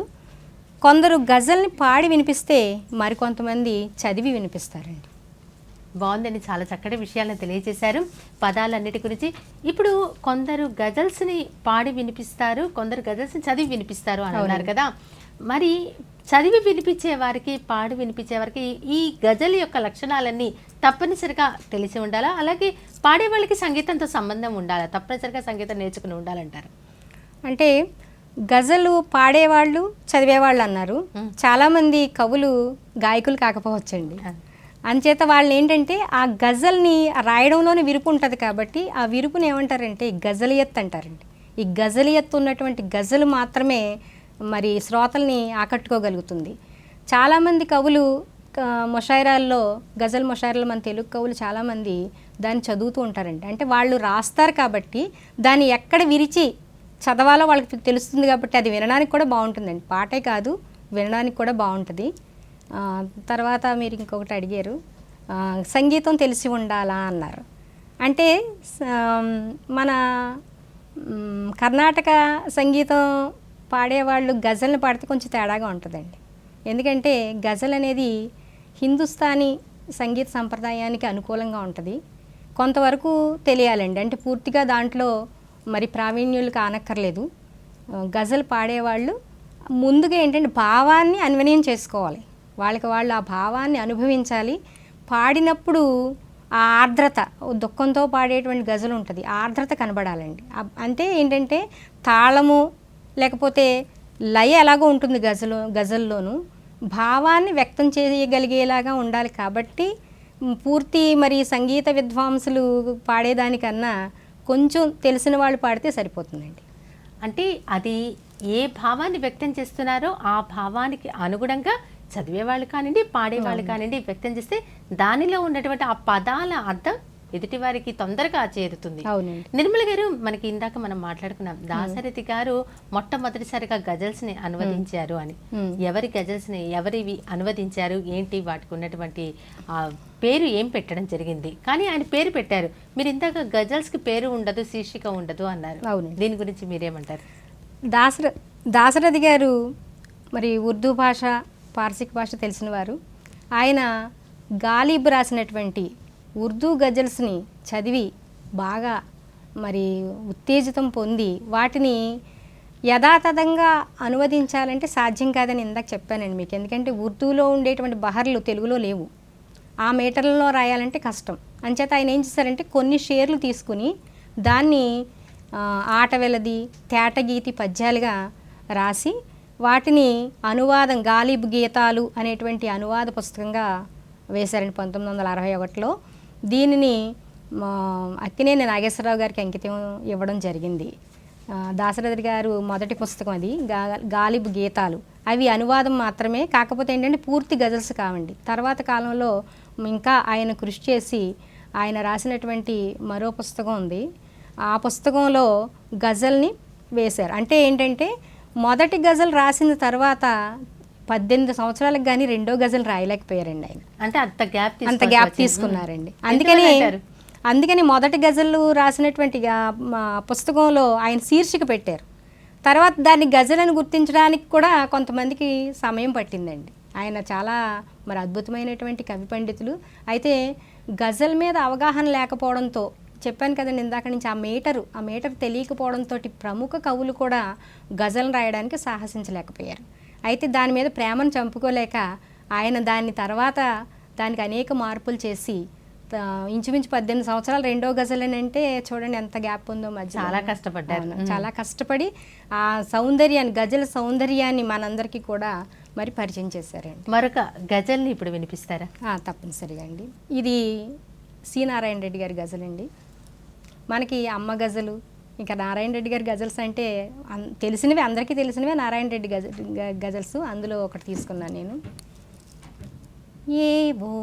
కొందరు గజల్ని పాడి వినిపిస్తే మరికొంతమంది చదివి వినిపిస్తారండి. బాగుందండి, చాలా చక్కటి విషయాలను తెలియజేశారు పదాలన్నిటి గురించి. ఇప్పుడు కొందరు గజల్స్ని పాడి వినిపిస్తారు, కొందరు గజల్స్ని చదివి వినిపిస్తారు అని అన్నారు కదా. మరి చదివి వినిపించే వారికి, పాడి వినిపించే వారికి ఈ గజల్ యొక్క లక్షణాలన్నీ తప్పనిసరిగా తెలిసి ఉండాలా? అలాగే పాడే వాళ్ళకి సంగీతంతో సంబంధం ఉండాలా? తప్పనిసరిగా సంగీతం నేర్చుకుని ఉండాలంటారు? అంటే గజలు పాడేవాళ్ళు, చదివేవాళ్ళు అన్నారు. చాలామంది కవులు గాయకులు కాకపోవచ్చండి. అంచేత వాళ్ళు ఏంటంటే ఆ గజల్ని రాయడంలోనే విరుపు ఉంటుంది కాబట్టి ఆ విరుపుని ఏమంటారంటే గజలియత్ అంటారండి. ఈ గజలియత్ ఉన్నటువంటి గజలు మాత్రమే మరి శ్రోతల్ని ఆకట్టుకోగలుగుతుంది. చాలామంది కవులు ముషాయిరాల్లో, గజల్ ముషాయిరాల్లో మన తెలుగు కవులు చాలామంది దాన్ని చదువుతూ ఉంటారండి. అంటే వాళ్ళు రాస్తారు కాబట్టి దాన్ని ఎక్కడ విరిచి చదవాలో వాళ్ళకి తెలుస్తుంది కాబట్టి అది వినడానికి కూడా బాగుంటుందండి. పాటే కాదు, వినడానికి కూడా బాగుంటుంది. తర్వాత మీరు ఇంకొకటి అడిగారు, సంగీతం తెలిసి ఉండాలా అన్నారు. అంటే మన కర్ణాటక సంగీతం పాడేవాళ్ళు గజల్ని పాడితే కొంచెం తేడాగా ఉంటుందండి. ఎందుకంటే గజల్ అనేది హిందుస్థానీ సంగీత సంప్రదాయానికి అనుకూలంగా ఉంటుంది. కొంతవరకు తెలియాలండి, అంటే పూర్తిగా దాంట్లో మరి ప్రావీణ్యులు కానక్కర్లేదు. గజల్ పాడేవాళ్ళు ముందుగా ఏంటంటే భావాన్ని అన్వయం చేసుకోవాలి. వాళ్ళకి వాళ్ళు ఆ భావాన్ని అనుభవించాలి. పాడినప్పుడు ఆ ఆర్ద్రత, దుఃఖంతో పాడేటువంటి గజలు ఉంటుంది, ఆర్ద్రత కనబడాలండి. అంటే ఏంటంటే తాళము లేకపోతే లయ ఎలాగో ఉంటుంది గజల్లోనూ భావాన్ని వ్యక్తం చేయగలిగేలాగా ఉండాలి. కాబట్టి పూర్తి మరి సంగీత విద్వాంసులు పాడేదానికన్నా కొంచెం తెలిసిన వాళ్ళు పాడితే సరిపోతుందండి. అంటే అది ఏ భావాన్ని వ్యక్తం చేస్తున్నారో ఆ భావానికి అనుగుణంగా చదివేవాళ్ళు కానివ్వండి, పాడేవాళ్ళు కానివ్వండి వ్యక్తం చేస్తే దానిలో ఉన్నటువంటి ఆ పదాల అర్థం ఎదుటి వారికి తొందరగా చేరుతుంది. నిర్మల గారు, మనకి ఇందాక మనం మాట్లాడుకున్నాం దాశరథి గారు మొట్టమొదటిసారిగా గజల్స్ ని అనువదించారు అని. ఎవరి గజల్స్ ని ఎవరివి అనువదించారు, ఏంటి, వాటికి ఉన్నటువంటి పేరు ఏం పెట్టడం జరిగింది? కానీ ఆయన పేరు పెట్టారు. మీరు ఇందాక గజల్స్ కి పేరు ఉండదు, శీర్షిక ఉండదు అన్నారు. దీని గురించి మీరేమంటారు? దాశరథి గారు మరి ఉర్దూ భాష, పార్సిక్ భాష తెలిసిన వారు. ఆయన గాలిబ్ రాసినటువంటి ఉర్దూ గజల్స్ని చదివి బాగా మరి ఉత్తేజితం పొంది వాటిని యథాతథంగా అనువదించాలంటే సాధ్యం కాదని ఇందాక చెప్పానండి మీకు. ఎందుకంటే ఉర్దూలో ఉండేటువంటి బహర్లు తెలుగులో లేవు, ఆ మీటర్లలో రాయాలంటే కష్టం. అంచేత ఆయన ఏం చేశారంటే కొన్ని షేర్లు తీసుకుని దాన్ని ఆటవెలది, తేటగీతి పద్యాలుగా రాసి వాటిని అనువాదం గాలిబ్ గీతాలు అనేటువంటి అనువాద పుస్తకంగా వేశారండి 1961లో. దీనిని అక్కినేని నాగేశ్వరరావు గారికి అంకితం ఇవ్వడం జరిగింది. దాశరథి గారు మొదటి పుస్తకం అది, గాలిబ్ గీతాలు. అవి అనువాదం మాత్రమే, కాకపోతే ఏంటంటే పూర్తి గజల్స్ కావండి. తర్వాత కాలంలో ఇంకా ఆయన కృషి చేసి ఆయన రాసినటువంటి మరో పుస్తకం ఉంది, ఆ పుస్తకంలో గజల్ని వేశారు. అంటే ఏంటంటే మొదటి గజల్ రాసిన తర్వాత 18 సంవత్సరాలకు కానీ రెండో గజల్ రాయలేకపోయారండి ఆయన. అంటే అంత గ్యాప్ తీసుకున్నారండి. అందుకని మొదటి గజలు రాసినటువంటి పుస్తకంలో ఆయన శీర్షిక పెట్టారు తర్వాత దాన్ని గజలని గుర్తించడానికి కూడా కొంతమందికి సమయం పట్టిందండి. ఆయన చాలా మరి అద్భుతమైనటువంటి కవి పండితులు. అయితే గజల్ మీద అవగాహన లేకపోవడంతో, చెప్పాను కదండి ఇందాక నుంచి, ఆ మీటర్ తెలియకపోవడంతో ప్రముఖ కవులు కూడా గజల్ని రాయడానికి సాహసించలేకపోయారు. అయితే దాని మీద ప్రేమను చంపుకోలేక ఆయన దానికి అనేక మార్పులు చేసి ఇంచుమించు 18 సంవత్సరాలు రెండో గజల్ అని అంటే చూడండి ఎంత గ్యాప్ ఉందో మధ్య. చాలా కష్టపడ్డారు. చాలా కష్టపడి ఆ సౌందర్యాన్ని, గజల్ సౌందర్యాన్ని మనందరికీ కూడా మరి పరిచయం చేశారండి. మరొక గజల్ని ఇప్పుడు వినిపిస్తారా? తప్పనిసరిగా అండి. ఇది సి నారాయణ రెడ్డి గారి గజల్ అండి. మనకి అమ్మ గజలు, ఇంకా నారాయణ రెడ్డి గారి గజల్స్ అంటే తెలిసినవి, అందరికీ తెలిసినవే నారాయణ రెడ్డి గజల్స్. అందులో ఒకటి తీసుకున్నాను నేను. ఏవో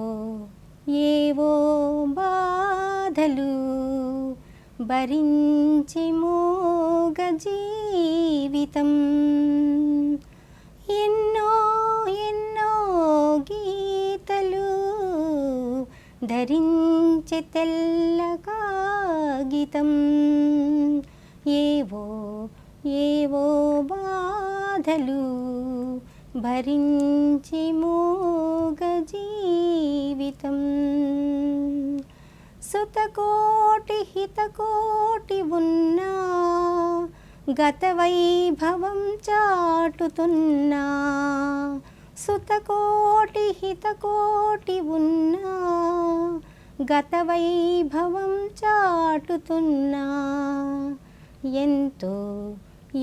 ఏవో బాధలు భరించి మోగ జీవితం, ఎన్నో ఎన్నో గీతలు ధరించె తెల్ల కాగితం, ఏవో ఏవో బాధలు భరించి మోగ జీవితం, సుతకోటి హితకోటి ఉన్నా గత వైభవం చాటుతున్నా, సుతకోటి హితకోటి ఉన్నా గత వైభవం చాటుతున్నా, ఎంతో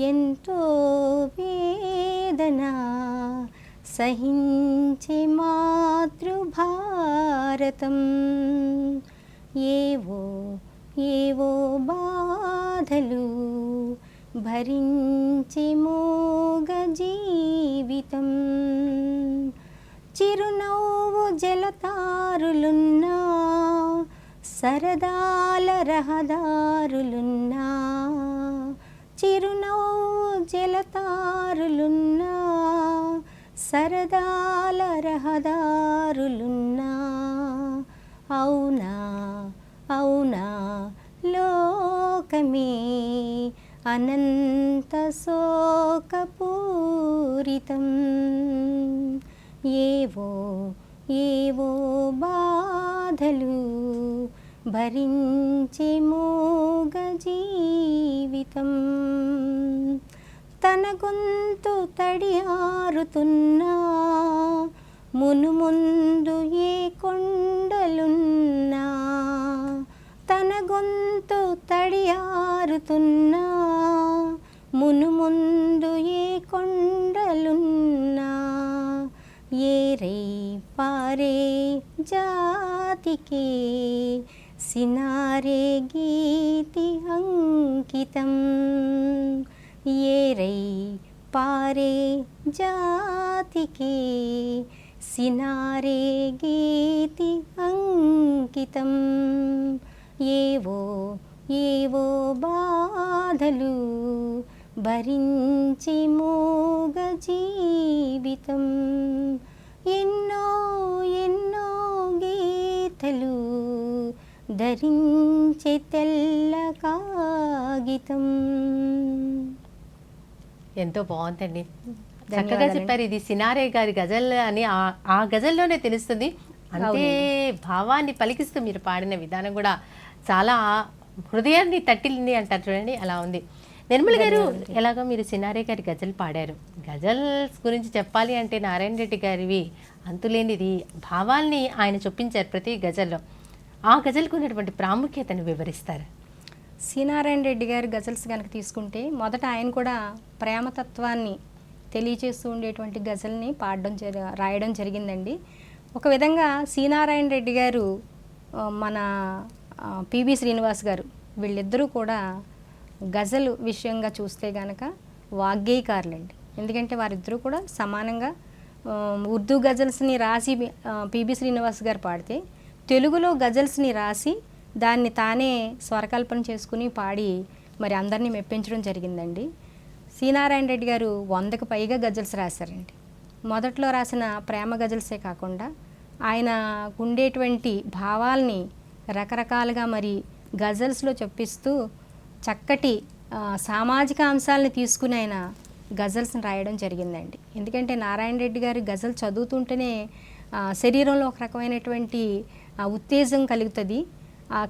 ఎంతో వేదన సహించే మాతృభారతం, ఏవో ఏవో బాధలు భరించి మోగ జీవితం, చిరునవ్వు జలతారులున్నా సరదాల రహదారులున్నా, చిరునవ్వు జలతారులున్నా సరదాల రహదారులున్నా, అవునా అవునా లోకమే అనంత శోకపూరితం, ఏవో ఏవో బాధలు భరించి మోగ జీవితం, తన గొంతు తడియారుతున్నా మునుముందు ఏ కొండలున్నా, తన గొంతు తడియారుతున్నా మునుముందు ఏ కొండలున్నా, ఏరై పారే జాతికి సినారే గీతి అంకితం, ఏరై పారే జాతికి సినారే గీతి అంకితం, ఏవో ఏవో బాధలు భరించి మోగ జీవితం, ఎన్నో ఎన్నో గీతలు ధరించే తెల్ల కాగితం. ఎంతో బాగుందండి, చక్కగా చెప్పారు. ఇది సినారే గారి గజల్ అని ఆ గజల్లోనే తెలుస్తుంది. అంతే భావాన్ని పలికిస్తూ మీరు పాడిన విధానం కూడా చాలా హృదయాన్ని తట్టింది అంటారు చూడండి, అలా ఉంది. నిర్మల్ గారు, ఎలాగో మీరు సినారే గారి గజల్ పాడారు. గజల్స్ గురించి చెప్పాలి అంటే నారాయణ రెడ్డి గారివి అంతులేనిది, భావాల్ని ఆయన చొప్పించారు ప్రతి గజల్లో. ఆ గజల్కు ఉన్నటువంటి ప్రాముఖ్యతను వివరిస్తారు. సి నారాయణ రెడ్డి గారి గజల్స్ కనుక తీసుకుంటే, మొదట ఆయన కూడా ప్రేమతత్వాన్ని తెలియచేస్తూ ఉండేటువంటి గజల్ని రాయడం జరిగిందండి. ఒక విధంగా సి నారాయణ రెడ్డి గారు, మన పిబి శ్రీనివాస్ గారు, వీళ్ళిద్దరూ కూడా గజల్ విషయంగా చూస్తే కనుక వాగ్గేయకారులండి. ఎందుకంటే వారిద్దరూ కూడా సమానంగా ఉర్దూ గజల్స్ని రాసి పిబి శ్రీనివాస్ గారు పాడితే, తెలుగులో గజల్స్ని రాసి దాన్ని తానే స్వరకల్పన చేసుకుని పాడి మరి అందరినీ మెప్పించడం జరిగిందండి. సి నారాయణ రెడ్డి గారు 100కు పైగా గజల్స్ రాశారండి. మొదట్లో రాసిన ప్రేమ గజల్సే కాకుండా ఆయన ఉండేటువంటి భావాల్ని రకరకాలుగా మరి గజల్స్లో చొప్పిస్తూ చక్కటి సామాజిక అంశాలను తీసుకుని ఆయన గజల్స్ని రాయడం జరిగిందండి. ఎందుకంటే నారాయణ రెడ్డి గారి గజల్ చదువుతుంటేనే శరీరంలో ఒక రకమైనటువంటి ఉత్తేజం కలుగుతుంది.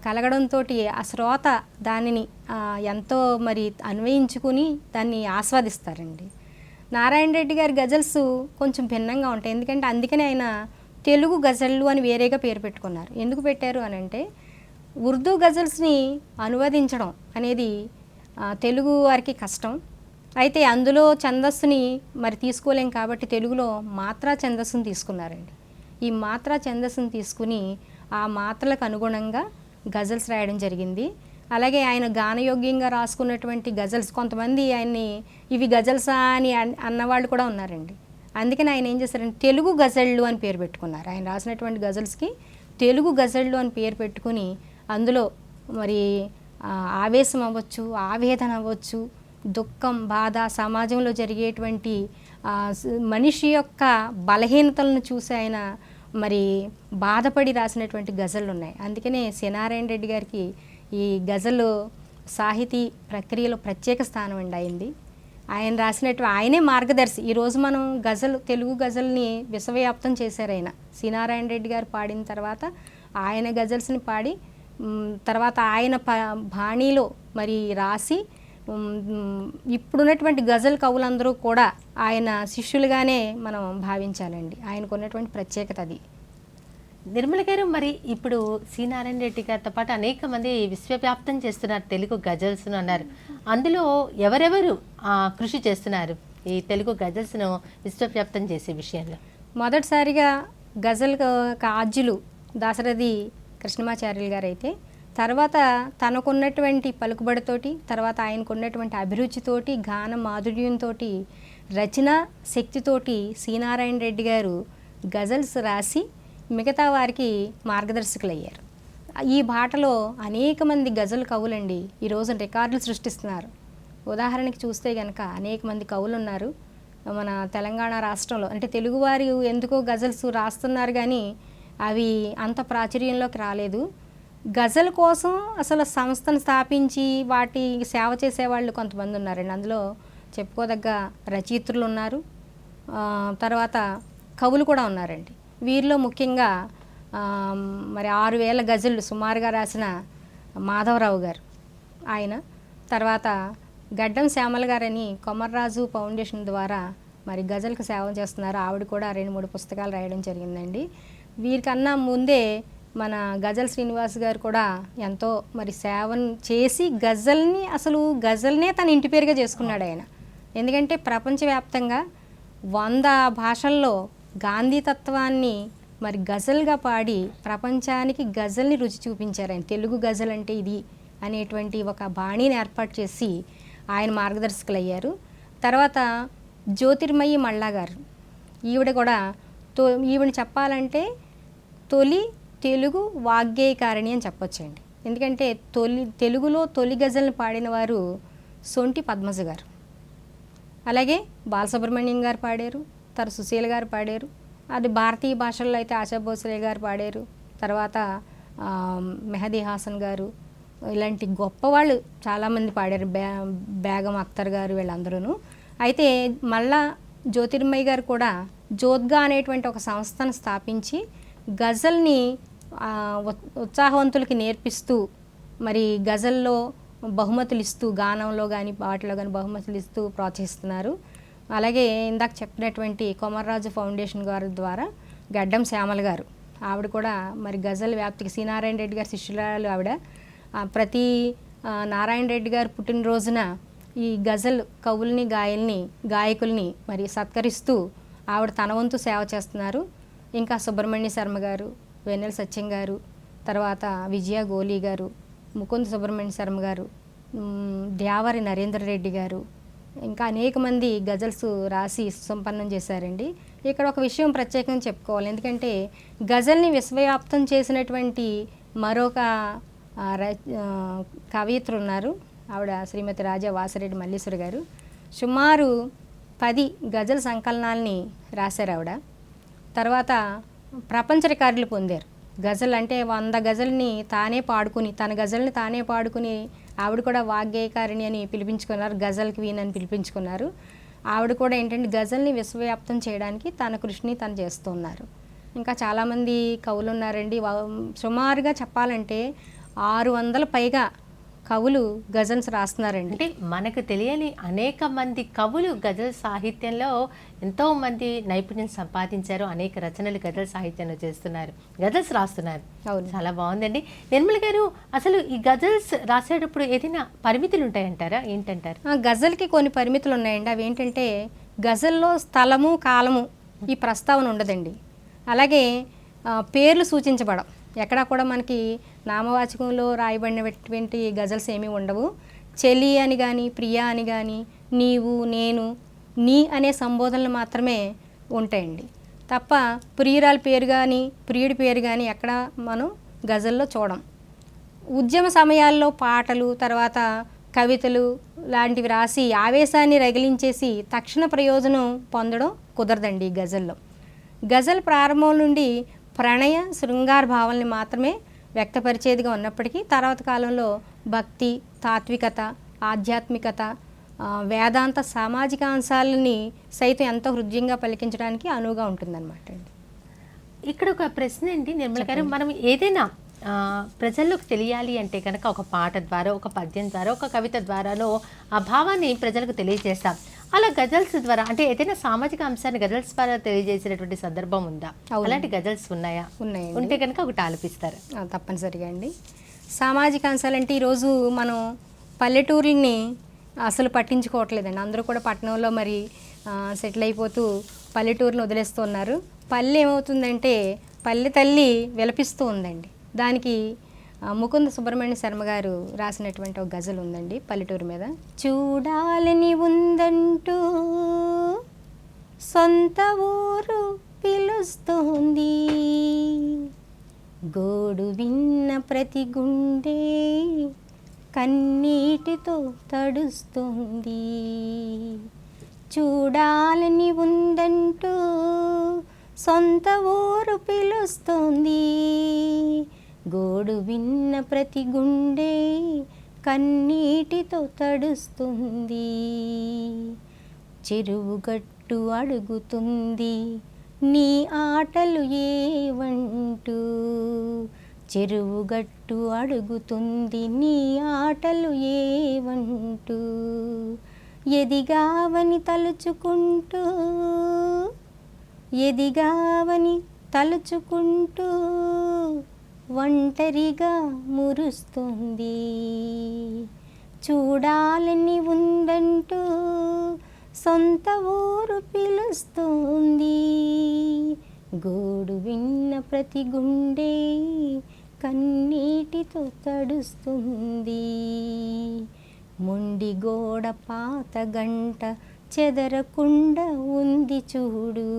కలగడంతో ఆ శ్రోత దానిని ఎంతో మరి అన్వయించుకుని దాన్ని ఆస్వాదిస్తారండి. నారాయణ రెడ్డి గారి గజల్స్ కొంచెం భిన్నంగా ఉంటాయి. ఎందుకంటే అందుకనే ఆయన తెలుగు గజళ్ళు అని వేరేగా పేరు పెట్టుకున్నారు. ఎందుకు పెట్టారు అని అంటే ఉర్దూ గజల్స్ని అనువదించడం అనేది తెలుగు వారికి కష్టం. అయితే అందులో ఛందస్సుని మరి తీసుకోలేం కాబట్టి తెలుగులో మాత్రా ఛందస్సుని తీసుకున్నారండి. ఈ మాత్రా ఛందస్సుని తీసుకుని ఆ మాత్రలకు అనుగుణంగా గజల్స్ రాయడం జరిగింది. అలాగే ఆయన గానయోగ్యంగా రాసుకున్నటువంటి గజల్స్, కొంతమంది ఆయన్ని ఇవి గజల్సా అని అన్నవాళ్ళు కూడా ఉన్నారండి. అందుకని ఆయన ఏం చేశారంటే తెలుగు గజళ్ళు అని పేరు పెట్టుకున్నారు. ఆయన రాసినటువంటి గజల్స్కి తెలుగు గజళ్ళు అని పేరు పెట్టుకుని అందులో మరి ఆవేశం అవ్వచ్చు, ఆవేదన అవ్వచ్చు, దుఃఖం, బాధ, సమాజంలో జరిగేటువంటి మనిషి యొక్క బలహీనతలను చూసి ఆయన మరి బాధపడి రాసినటువంటి గజళ్ళు ఉన్నాయి. అందుకనే నారాయణ రెడ్డి గారికి ఈ గజలు సాహితీ ప్రక్రియలో ప్రత్యేక స్థానం అండి అయింది. ఆయన ఆయనే మార్గదర్శి. ఈరోజు మనం తెలుగు గజల్ని విశ్వవ్యాప్తం చేశారు ఆయన. నారాయణ రెడ్డి గారు పాడిన తర్వాత ఆయన గజల్స్ని పాడి తర్వాత ఆయన బాణీలో మరి రాసి ఇప్పుడున్నటువంటి గజల్ కవులందరూ కూడా ఆయన శిష్యులుగానే మనం భావించాలండి. ఆయనకు ఉన్నటువంటి ప్రత్యేకత అది. నిర్మల గారు, మరి ఇప్పుడు నారాయణ రెడ్డి గారితో పాటు అనేక మంది విశ్వవ్యాప్తం చేస్తున్నారు తెలుగు గజల్స్ను అన్నారు. అందులో ఎవరెవరు కృషి చేస్తున్నారు ఈ తెలుగు గజల్స్ను విశ్వవ్యాప్తం చేసే విషయంలో? మొదటిసారిగా గజల్ ఆద్యులు దాశరథి కృష్ణమాచార్యులు గారు అయితే, తర్వాత తనకున్నటువంటి పలుకుబడితోటి, తర్వాత ఆయనకున్నటువంటి అభిరుచితోటి, గాన మాధుర్యంతో, రచన శక్తితోటి నారాయణ రెడ్డి గారు గజల్స్ రాసి మిగతా వారికి మార్గదర్శకులు అయ్యారు. ఈ బాటలో అనేక మంది గజల్ కవులండి ఈరోజు రికార్డులు సృష్టిస్తున్నారు. ఉదాహరణకి చూస్తే కనుక అనేక మంది కవులు ఉన్నారు మన తెలంగాణ రాష్ట్రంలో. అంటే తెలుగువారు ఎందుకో గజల్స్ రాస్తున్నారు కానీ అవి అంత ప్రాచుర్యంలోకి రాలేదు. గజల్ కోసం అసలు సంస్థను స్థాపించి వాటి సేవ చేసేవాళ్ళు కొంతమంది ఉన్నారండి. అందులో చెప్పుకోదగ్గ రచయిత్రులు ఉన్నారు, తర్వాత కవులు కూడా ఉన్నారండి. వీరిలో ముఖ్యంగా మరి 6000 గజళ్ళు సుమారుగా రాసిన మాధవరావు గారు ఆయన, తర్వాత గడ్డం శ్యామల గారని కొమర్రాజు ఫౌండేషన్ ద్వారా మరి గజల్కి సేవ చేస్తున్నారు. ఆవిడ కూడా 2-3 పుస్తకాలు రాయడం జరిగిందండి. వీరికన్నా ముందే మన గజల్ శ్రీనివాస్ గారు కూడా ఎంతో మరి సేవను చేసి గజల్నే తన ఇంటి పేరుగా చేసుకున్నాడు ఆయన. ఎందుకంటే ప్రపంచవ్యాప్తంగా 100 భాషల్లో గాంధీ తత్వాన్ని మరి గజల్గా పాడి ప్రపంచానికి గజల్ని రుచి చూపించారు ఆయన. తెలుగు గజల్ అంటే ఇది అనేటువంటి ఒక బాణీని ఏర్పాటు చేసి ఆయన మార్గదర్శకులు అయ్యారు. తర్వాత జ్యోతిర్మయి మళ్ళా గారు, ఈవిడ కూడా ఈవిడ చెప్పాలంటే తొలి తెలుగు వాగ్గేయకారిణి అని చెప్పొచ్చండి. ఎందుకంటే తెలుగులో తొలి గజల్ని పాడిన వారు సొంటి పద్మజ గారు, అలాగే బాలసుబ్రహ్మణ్యం గారు పాడారు, తర్వాత సుశీల గారు పాడారు. అది భారతీయ భాషల్లో అయితే ఆశా భోసలే గారు పాడారు, తర్వాత మెహదీ హాసన్ గారు, ఇలాంటి గొప్ప వాళ్ళు చాలామంది పాడారు, బేగం అఖ్తర్ గారు, వీళ్ళందరూ. అయితే మళ్ళా జ్యోతిర్మయి గారు కూడా జోద్గా అనేటువంటి ఒక సంస్థను స్థాపించి గజల్ని ఉత్సాహవంతులకి నేర్పిస్తూ మరి గజల్లో బహుమతులు ఇస్తూ, గానంలో కానీ వాటిలో కానీ బహుమతులు ఇస్తూ ప్రోత్సహిస్తున్నారు. అలాగే ఇందాక చెప్పినటువంటి కొమర్రాజు ఫౌండేషన్ గారి ద్వారా గడ్డం శ్యామల గారు, ఆవిడ కూడా మరి గజల్ వ్యాప్తికి నారాయణ రెడ్డి గారి శిష్యురాలు ఆవిడ. ప్రతి నారాయణ రెడ్డి గారు పుట్టినరోజున ఈ గజల్ కవుల్ని గాయకుల్ని మరి సత్కరిస్తూ ఆవిడ తన వంతు సేవ చేస్తున్నారు. ఇంకా సుబ్రహ్మణ్య శర్మ గారు, వెన్నెల సత్యం గారు, తర్వాత విజయ గోలీ గారు, ముకుంద్ సుబ్రహ్మణ్య శర్మ గారు, ద్యావరి నరేంద్ర రెడ్డి గారు, ఇంకా అనేక మంది గజల్స్ రాసి సుసంపన్నం చేశారండి. ఇక్కడ ఒక విషయం ప్రత్యేకంగా చెప్పుకోవాలి. ఎందుకంటే గజల్ని విశ్వవ్యాప్తం చేసినటువంటి మరొక కవయిత్రి ఉన్నారు. ఆవిడ శ్రీమతి రాజా వాసిరెడ్డి మల్లీశ్వరి గారు. సుమారు 10 గజల్ సంకలనాల్ని రాశారు ఆవిడ. తర్వాత ప్రపంచ రికార్డులు పొందారు గజల్ అంటే 100 గజల్ని తానే పాడుకుని, తన గజల్ని తానే పాడుకుని ఆవిడ కూడా వాగ్గేయకారిణి అని పిలిపించుకున్నారు, గజల్ క్వీన్ అని పిలిపించుకున్నారు. ఆవిడ కూడా ఏంటంటే గజల్ని విశ్వవ్యాప్తం చేయడానికి తన కృషిని తను చేస్తున్నారు. ఇంకా చాలామంది కవులు ఉన్నారండి. సుమారుగా చెప్పాలంటే 600 పైగా కవులు గజల్స్ రాస్తున్నారండి. అంటే మనకు తెలియని అనేక మంది కవులు గజల్ సాహిత్యంలో ఎంతో మంది నైపుణ్యం సంపాదించారు. అనేక రచనలు గజల్ సాహిత్యంలో చేస్తున్నారు, గజల్స్ రాస్తున్నారు. అవును, చాలా బాగుందండి. నిర్మల గారు, అసలు ఈ గజల్స్ రాసేటప్పుడు ఏదైనా పరిమితులు ఉంటాయంటారా, ఏంటంటారు? గజల్కి కొన్ని పరిమితులు ఉన్నాయండి. అవి ఏంటంటే గజల్లో స్థలము కాలము ఈ ప్రస్తావన ఉండదండి. అలాగే పేర్లు సూచించబడం, ఎక్కడా కూడా మనకి నామవాచకంలో రాయబడినటువంటి గజల్స్ ఏమీ ఉండవు. చెలి అని కానీ, ప్రియా అని కానీ, నీవు, నేను, నీ అనే సంబోధనలు మాత్రమే ఉంటాయండి. తప్ప ప్రియురాలి పేరు కానీ, ప్రియుడి పేరు కానీ ఎక్కడ మనం గజల్లో చూడం. ఉద్యమ సమయాల్లో పాటలు, తర్వాత కవితలు లాంటివి రాసి ఆవేశాన్ని రగిలించేసి తక్షణ ప్రయోజనం పొందడం కుదరదండి ఈ గజల్లో. గజల్ ప్రారంభం నుండి ప్రణయ శృంగార భావాల్ని మాత్రమే వ్యక్తపరిచేదిగా ఉన్నప్పటికీ తర్వాత కాలంలో భక్తి, తాత్వికత, ఆధ్యాత్మికత, వేదాంత, సామాజిక అంశాలని సైతం ఎంతో హృదయంగా పలికించడానికి అనువుగా ఉంటుందన్నమాట అండి. ఇక్కడ ఒక ప్రశ్న అండి నిర్మల గారు, మనం ఏదైనా ప్రజల్లోకి తెలియాలి అంటే కనుక ఒక పాట ద్వారా, ఒక పద్యం ద్వారా, ఒక కవిత ద్వారానో ఆ భావాన్ని ప్రజలకు తెలియజేస్తాం. అలా గజల్స్ ద్వారా అంటే ఏదైనా సామాజిక అంశాన్ని గజల్స్ ద్వారా తెలియజేసినటువంటి సందర్భం ఉందా? అలాంటి గజల్స్ ఉన్నాయా? ఉన్నాయండి. ఉంటే కనుక ఒకటి ఆలపిస్తారు. తప్పనిసరిగా అండి. సామాజిక అంశాలంటే ఈరోజు మనం పల్లెటూరుని అసలు పట్టించుకోవట్లేదండి. అందరూ కూడా పట్టణంలో మరి సెటిల్ అయిపోతూ పల్లెటూరుని వదిలేస్తున్నారు. పల్లె ఏమవుతుందంటే పల్లె తల్లి విలపిస్తూ ఉందండి. దానికి ముకుంద సుబ్రహ్మణ్య శర్మ గారు రాసినటువంటి ఒక గజల్ ఉందండి పల్లెటూరు మీద. చూడాలని ఉందంటూ సొంత ఊరు పిలుస్తోంది, గోడు విన్న ప్రతి గుండె కన్నీటితో తడుస్తుంది. చూడాలని ఉందంటూ సొంత ఊరు పిలుస్తోంది, గోడు విన్న ప్రతి గుండె కన్నీటితో తడుస్తుంది. చెరువు గట్టు అడుగుతుంది నీ ఆటలు ఏవంటూ, చెరువు గట్టు అడుగుతుంది నీ ఆటలు ఏవంటూ, ఎదిగావని తలుచుకుంటూ, ఎదిగావని తలుచుకుంటూ ఒంటరిగా మురుస్తుంది. చూడాలని ఉందంటూ సొంత ఊరు పిలుస్తుంది, గోడు విన్న ప్రతి గుండె కన్నీటితో తడుస్తుంది. మొండి గోడ పాత గంట చెదరకుండా ఉంది చూడు,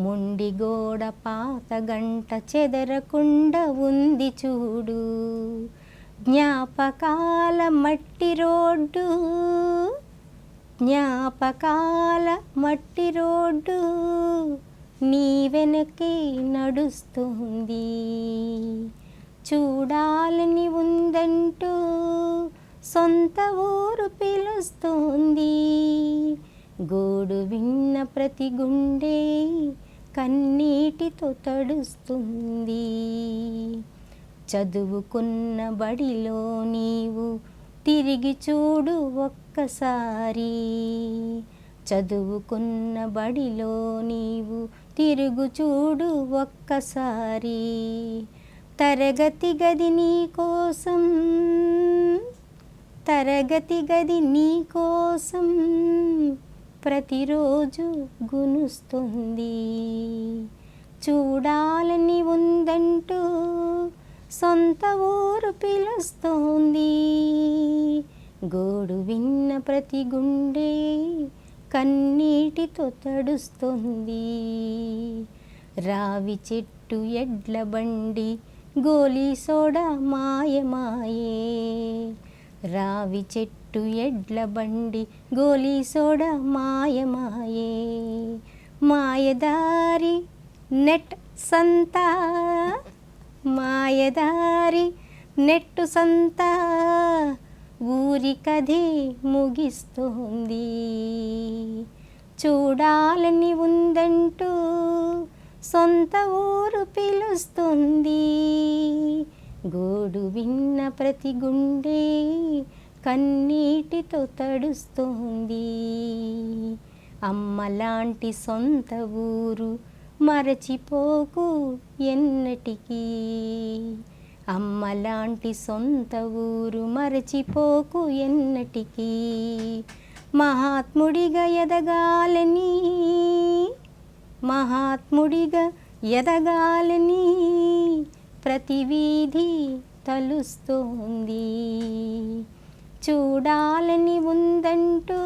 మొండి గోడ పాత గంట చెదరకుండా ఉంది చూడు, జ్ఞాపకాల మట్టి రోడ్డు, జ్ఞాపకాల మట్టి రోడ్డు నీ వెనకే నడుస్తుంది. చూడాలని ఉందంటూ సొంత ఊరు పిలుస్తుంది, గోడు విన్న ప్రతి గుండె కన్నీటితో తడుస్తుంది. చదువుకున్న బడిలో నీవు తిరిగి చూడు ఒక్కసారి, చదువుకున్న బడిలో నీవు తిరుగు చూడు ఒక్కసారి. తరగతి గది నీ కోసం, తరగతి గది నీ కోసం ప్రతిరోజు గునుస్తుంది. చూడాలని ఉందంటూ సొంత ఊరు పిలుస్తోంది, గోడు విన్న ప్రతి గుండె కన్నీటితో తడుస్తుంది. రావి చెట్టు ఎడ్ల బండి గోలీ సోడా మాయమాయే, రావి చెట్టు ఎడ్ల బండి గోలీ సోడా మాయమాయే. మాయదారి నెట్ సంత మాయదారి నెట్టు సంత ఊరికది ముగిస్తుంది, చూడాలని ఉందంటూ సొంత ఊరు పిలుస్తుంది, గోడు విన్న ప్రతి గుండె కన్నీటితో తడుస్తుంది, అమ్మలాంటి సొంత ఊరు మరచిపోకు ఎన్నటికీ, అమ్మలాంటి సొంత ఊరు మరచిపోకు ఎన్నటికీ, మహాత్ముడిగా ఎదగాలని, మహాత్ముడిగా ఎదగాలని ప్రతి వీధి తలుస్తోంది, చూడాలని ఉందంటూ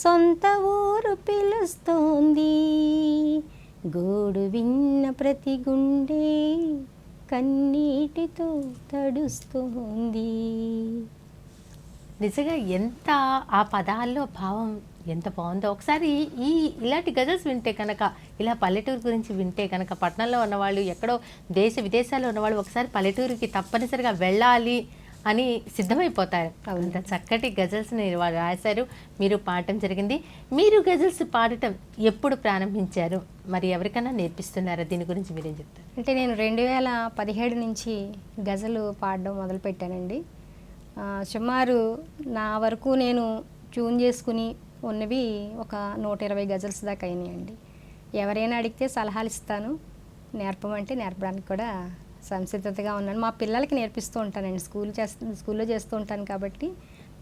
సొంత ఊరు పిలుస్తోంది, గోడు విన్న ప్రతి గుండె కన్నీటితో తడుస్తోంది. నిజంగా ఎంత ఆ పదాల్లో భావం ఎంత బాగుందో. ఒకసారి ఇలాంటి గజల్స్ వింటే కనుక, ఇలా పల్లెటూరు గురించి వింటే కనుక, పట్టణంలో ఉన్నవాళ్ళు, ఎక్కడో దేశ విదేశాల్లో ఉన్నవాళ్ళు ఒకసారి పల్లెటూరుకి తప్పనిసరిగా వెళ్ళాలి అని సిద్ధమైపోతారు. అంత చక్కటి గజల్స్ని వాళ్ళు రాశారు, మీరు పాడటం జరిగింది. మీరు గజల్స్ పాడటం ఎప్పుడు ప్రారంభించారు, మరి ఎవరికైనా నేర్పిస్తున్నారా? దీని గురించి మీరేం చెప్తారు? అంటే నేను 2017 నుంచి గజలు పాడడం మొదలుపెట్టానండి. సుమారు నా వరకు నేను ట్యూన్ చేసుకుని ఉన్నవి ఒక 120 గజల్స్ దాకా అయినాయండి. ఎవరైనా అడిగితే సలహాలు ఇస్తాను, నేర్పమంటే నేర్పడానికి కూడా సంసిద్ధతగా ఉన్నాను. మా పిల్లలకి నేర్పిస్తూ ఉంటానండి, స్కూల్లో చేస్తూ ఉంటాను కాబట్టి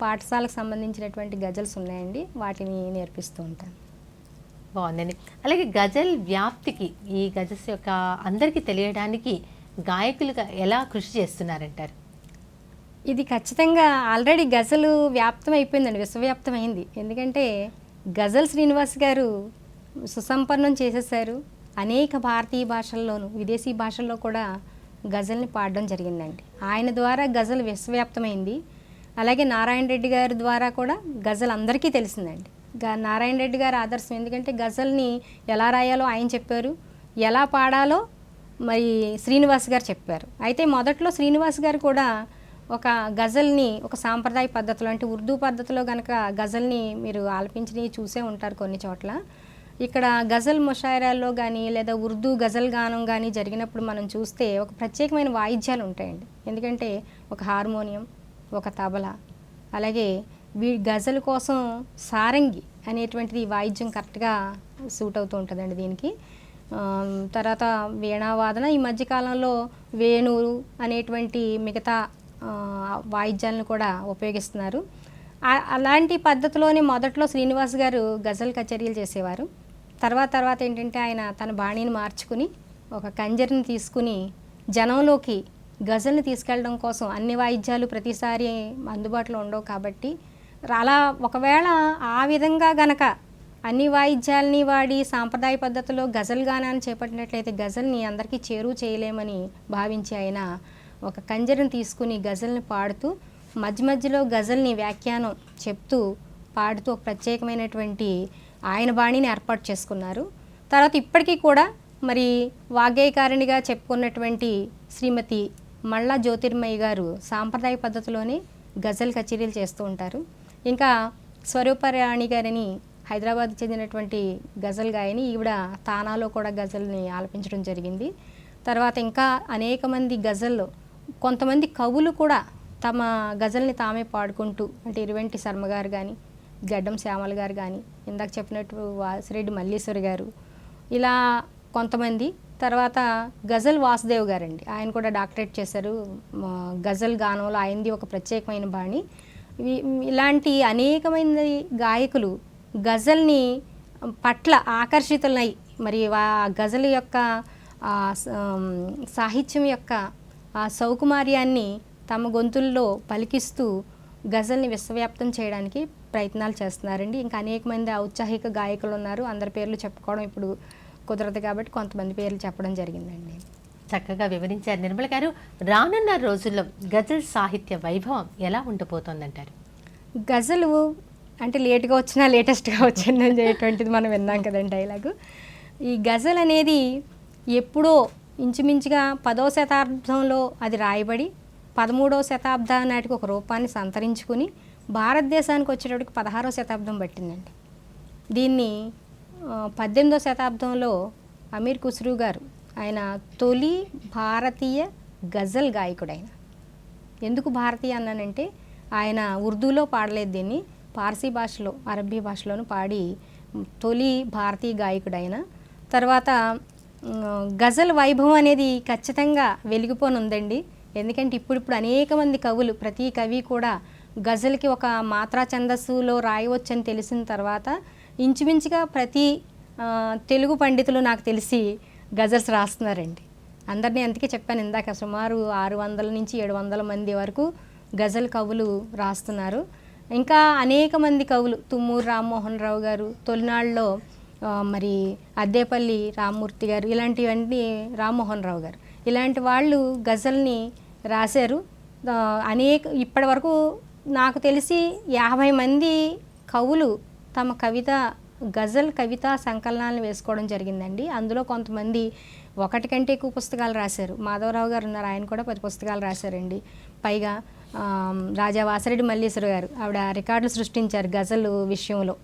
పాఠశాలకు సంబంధించినటువంటి గజల్స్ ఉన్నాయండి, వాటిని నేర్పిస్తూ ఉంటాను. బాగుందండి. అలాగే గజల్ వ్యాప్తికి, ఈ గజల్స్ యొక్క అందరికీ తెలియడానికి గాయకులుగా ఎలా కృషి చేస్తున్నారంటారు? ఇది ఖచ్చితంగా ఆల్రెడీ గజలు వ్యాప్తం అయిపోయిందండి, విశ్వవ్యాప్తమైంది. ఎందుకంటే గజల్ శ్రీనివాస్ గారు సుసంపన్నం చేసేసారు. అనేక భారతీయ భాషల్లోనూ విదేశీ భాషల్లో కూడా గజల్ని పాడడం జరిగిందండి. ఆయన ద్వారా గజల్ విశ్వవ్యాప్తమైంది. అలాగే నారాయణ రెడ్డి గారి ద్వారా కూడా గజల్ అందరికీ తెలిసిందండి. నారాయణ రెడ్డి గారి ఆదర్శం, ఎందుకంటే గజల్ని ఎలా రాయాలో ఆయన చెప్పారు, ఎలా పాడాలో మరి శ్రీనివాస్ గారు చెప్పారు. అయితే మొదట్లో శ్రీనివాస్ గారు కూడా ఒక గజల్ని ఒక సాంప్రదాయ పద్ధతిలో, అంటే ఉర్దూ పద్ధతిలో కనుక గజల్ని మీరు ఆలపించినవి చూసే ఉంటారు కొన్ని చోట్ల. ఇక్కడ గజల్ ముషాయిరాల్లో కానీ లేదా ఉర్దూ గజల్ గానం కానీ జరిగినప్పుడు మనం చూస్తే ఒక ప్రత్యేకమైన వాయిద్యాలు ఉంటాయండి. ఎందుకంటే ఒక హార్మోనియం, ఒక తబలా, అలాగే గజల్ కోసం సారంగి అనేటువంటిది వాయిద్యం కరెక్ట్గా సూట్ అవుతూ ఉంటుందండి దీనికి. తర్వాత వీణావాదన, ఈ మధ్యకాలంలో వేణువు అనేటువంటి మిగతా వాయిద్యాలను కూడా ఉపయోగిస్తున్నారు. అలాంటి పద్ధతిలోనే మొదట్లో శ్రీనివాస్ గారు గజల్ కచేరీలు చేసేవారు. తర్వాత ఏంటంటే ఆయన తన బాణీని మార్చుకుని ఒక కంజర్ని తీసుకుని జనంలోకి గజల్ని తీసుకెళ్ళడం కోసం, అన్ని వాయిద్యాలు ప్రతిసారి అందుబాటులో ఉండవు కాబట్టి, అలా ఒకవేళ ఆ విధంగా గనక అన్ని వాయిద్యాలని వాడి సాంప్రదాయ పద్ధతిలో గజల్ గానాన్ని చేపట్టినట్లయితే గజల్ని అందరికీ చేరువ చేయలేమని భావించి ఆయన ఒక కంజర్ని తీసుకుని గజల్ని పాడుతూ మధ్య మధ్యలో గజల్ని వ్యాఖ్యానం చెప్తూ పాడుతూ ఒక ప్రత్యేకమైనటువంటి ఆయన బాణిని ఏర్పాటు చేసుకున్నారు. తర్వాత ఇప్పటికీ కూడా మరి వాగ్గేయకారిణిగా చెప్పుకున్నటువంటి శ్రీమతి మళ్ళా జ్యోతిర్మయి గారు సాంప్రదాయ పద్ధతిలోనే గజల్ కచేరీలు చేస్తూ ఉంటారు. ఇంకా స్వరూపరాణి గారిని హైదరాబాద్కి చెందినటువంటి గజల్ గాయని, ఈవిడ తానాలో కూడా గజల్ని ఆలపించడం జరిగింది. తర్వాత ఇంకా అనేక మంది గజల్లో, కొంతమంది కవులు కూడా తమ గజల్ని తామే పాడుకుంటూ, అంటే ఇరువెంటి శర్మ గారు కానీ, గడ్డం శ్యామల గారు కానీ, ఇందాక చెప్పినట్టు వాసిరెడ్డి మల్లీశ్వరి గారు, ఇలా కొంతమంది. తర్వాత గజల్ వాసుదేవ్ గారండి, ఆయన కూడా డాక్టరేట్ చేశారు గజల్ గానంలో, ఆయనది ఒక ప్రత్యేకమైన బాణి. ఇలాంటి అనేకమైన గాయకులు గజల్ని పట్ల ఆకర్షితులై మరి గజల్ యొక్క సాహిత్యం యొక్క సౌకుమార్యాన్ని తమ గొంతుల్లో పలికిస్తూ గజల్ని విశ్వవ్యాప్తం చేయడానికి ప్రయత్నాలు చేస్తున్నారండి. ఇంకా అనేక మంది ఔత్సాహిక గాయకులు ఉన్నారు, అందరి పేర్లు చెప్పుకోవడం ఇప్పుడు కుదరదు కాబట్టి కొంతమంది పేర్లు చెప్పడం జరిగిందండి. చక్కగా వివరించారు నిర్మల గారు. రానున్న రోజుల్లో గజల్ సాహిత్య వైభవం ఎలా ఉండిపోతుందంటారు? గజలు అంటే లేట్గా వచ్చినా లేటెస్ట్గా వచ్చిందని అనేటువంటిది మనం విన్నాం కదండి డైలాగు. ఈ గజల్ అనేది ఎప్పుడో ఇంచుమించుగా 10వ శతాబ్దంలో అది రాయబడి 13వ శతాబ్దం నాటికి ఒక రూపాన్ని సంతరించుకుని భారతదేశానికి వచ్చేటప్పటికి 16వ శతాబ్దం పట్టిందండి. దీన్ని 18వ శతాబ్దంలో అమీర్ ఖుస్రూ గారు, ఆయన తొలి భారతీయ గజల్ గాయకుడు. ఆయన ఎందుకు భారతీయ అన్నానంటే ఆయన ఉర్దూలో పాడలేదు, దీన్ని పార్సీ భాషలో, అరబ్బీ భాషలోను పాడి తొలి భారతీయ గాయకుడు ఆయన. తర్వాత గజల్ వైభవం అనేది ఖచ్చితంగా వెలిగిపోనుందండి. ఎందుకంటే ఇప్పుడు అనేక మంది కవులు, ప్రతి కవి కూడా గజల్కి ఒక మాత్రా ఛందస్సులో రాయవచ్చని తెలిసిన తర్వాత ఇంచుమించుగా ప్రతి తెలుగు పండితులు నాకు తెలిసి గజల్స్ రాస్తున్నారండి. అందరినీ అందుకే చెప్పాను ఇందాక, సుమారు 600 నుంచి 700 మంది వరకు గజల్ కవులు రాస్తున్నారు. ఇంకా అనేక మంది కవులు, తుమ్మూరు రామ్మోహన్ రావు గారు, తొలినాళ్ళలో మరి అద్దేపల్లి రామ్మూర్తి గారు, ఇలాంటివన్నీ రామ్మోహన్ రావు గారు, ఇలాంటి వాళ్ళు గజల్ని రాశారు. ఇప్పటి వరకు నాకు తెలిసి 50 మంది కవులు తమ గజల్ కవితా సంకలనాలను వేసుకోవడం జరిగిందండి. అందులో కొంతమంది ఒకటి కంటే ఎక్కువ పుస్తకాలు రాశారు. మాధవరావు గారు ఉన్నారు, ఆయన కూడా 10 పుస్తకాలు రాశారండి. పైగా రాజా వాసిరెడ్డి మల్లీశ్వర గారు, ఆవిడ రికార్డులు సృష్టించారు గజల్ విషయంలో,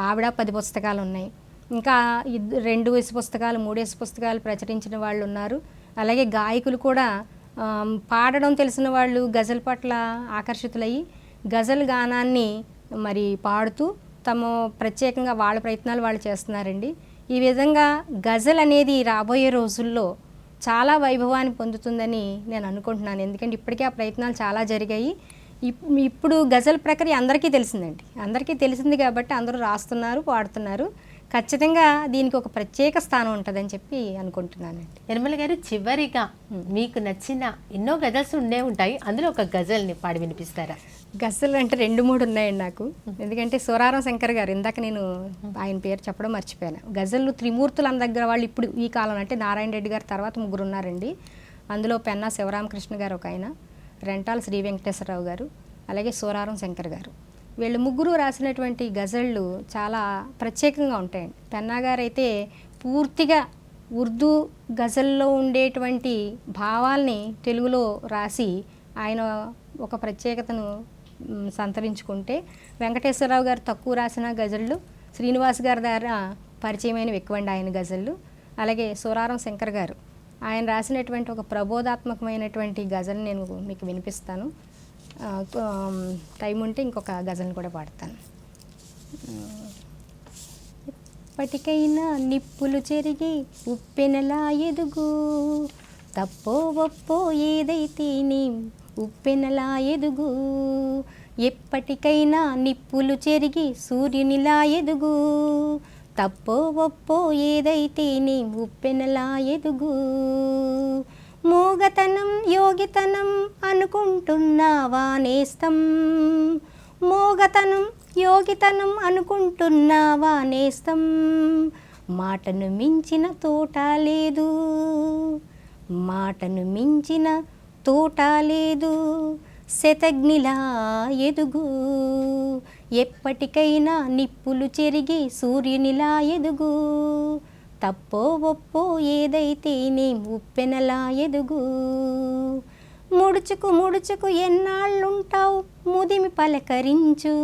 ఆవిడ 10 పుస్తకాలు ఉన్నాయి. ఇంకా 2 పుస్తకాలు 3 పుస్తకాలు ప్రచురించిన వాళ్ళు ఉన్నారు. అలాగే గాయకులు కూడా పాడడం తెలిసిన వాళ్ళు గజల్ పట్ల ఆకర్షితులయ్యి గజల్ గానాన్ని మరి పాడుతూ తమ ప్రత్యేకంగా వాళ్ళ ప్రయత్నాలు వాళ్ళు చేస్తున్నారండి. ఈ విధంగా గజల్ అనేది రాబోయే రోజుల్లో చాలా వైభవాన్ని పొందుతుందని నేను అనుకుంటున్నాను. ఎందుకంటే ఇప్పటికే ఆ ప్రయత్నాలు చాలా జరిగాయి. ఇప్పుడు గజల్ ప్రక్రియ అందరికీ తెలిసిందండి, అందరికీ తెలిసింది కాబట్టి అందరూ రాస్తున్నారు, పాడుతున్నారు. ఖచ్చితంగా దీనికి ఒక ప్రత్యేక స్థానం ఉంటుందని చెప్పి అనుకుంటున్నానండి. నిర్మల గారు, చివరిగా మీకు నచ్చిన ఎన్నో గజల్స్ ఉండే ఉంటాయి, అందులో ఒక గజల్ని పాడి వినిపిస్తారా? గజల్ అంటే 2-3 ఉన్నాయండి నాకు. ఎందుకంటే సోరారం శంకర్ గారు, ఇందాక నేను ఆయన పేరు చెప్పడం మర్చిపోయాను. గజల్ త్రిమూర్తులు అన్న దగ్గర వాళ్ళు ఇప్పుడు ఈ కాలం అంటే నారాయణ రెడ్డి గారి తర్వాత 3 ఉన్నారండి. అందులో పెన్నా శివరామకృష్ణ గారు ఒక ఆయన, రెంటాల శ్రీ వెంకటేశ్వరరావు గారు, అలాగే సోరారం శంకర్ గారు. వీళ్ళు 3 రాసినటువంటి గజళ్ళు చాలా ప్రత్యేకంగా ఉంటాయండి. పెన్నా గారు అయితే పూర్తిగా ఉర్దూ గజల్లో ఉండేటువంటి భావాల్ని తెలుగులో రాసి ఆయన ఒక ప్రత్యేకతను సంతరించుకుంటే, వెంకటేశ్వరరావు గారు తక్కువ రాసిన గజళ్ళు, శ్రీనివాస్ గారి ద్వారా పరిచయమైనవి ఎక్కువండి ఆయన గజళ్ళు. అలాగే సోరారం శంకర్ గారు ఆయన రాసినటువంటి ఒక ప్రబోధాత్మకమైనటువంటి గజల్ని నేను మీకు వినిపిస్తాను. టైం ఉంటే ఇంకొక గజల్ని కూడా పాడతాను. ఎప్పటికైనా నిప్పులు చెరిగి ఉప్పెనలా ఎదుగు, తప్పో ఒప్పో ఏదైతే నీ ఉప్పెనలా ఎదుగు. ఎప్పటికైనా నిప్పులు చెరిగి సూర్యునిలా ఎదుగు, తప్పో ఒప్పో ఏదైతే నీ ఉప్పెనలా ఎదుగు. మోగతనం యోగితనం అనుకుంటున్నావా నేస్తం, మోగతనం యోగితనం అనుకుంటున్నావా నేస్తం. మాటను మించిన తోట లేదు, మాటను మించిన తోట లేదు, శతగ్నిలా ఎదుగు. ఎప్పటికైనా నిప్పులు చెరిగి సూర్యునిలా ఎదుగు, తప్పో ఒప్పో ఏదైతే నీ ఉప్పెనలా ఎదుగు. ముడుచుకు ముడుచుకు ఎన్నాళ్ళుంటావు ముదిమి పలకరించు,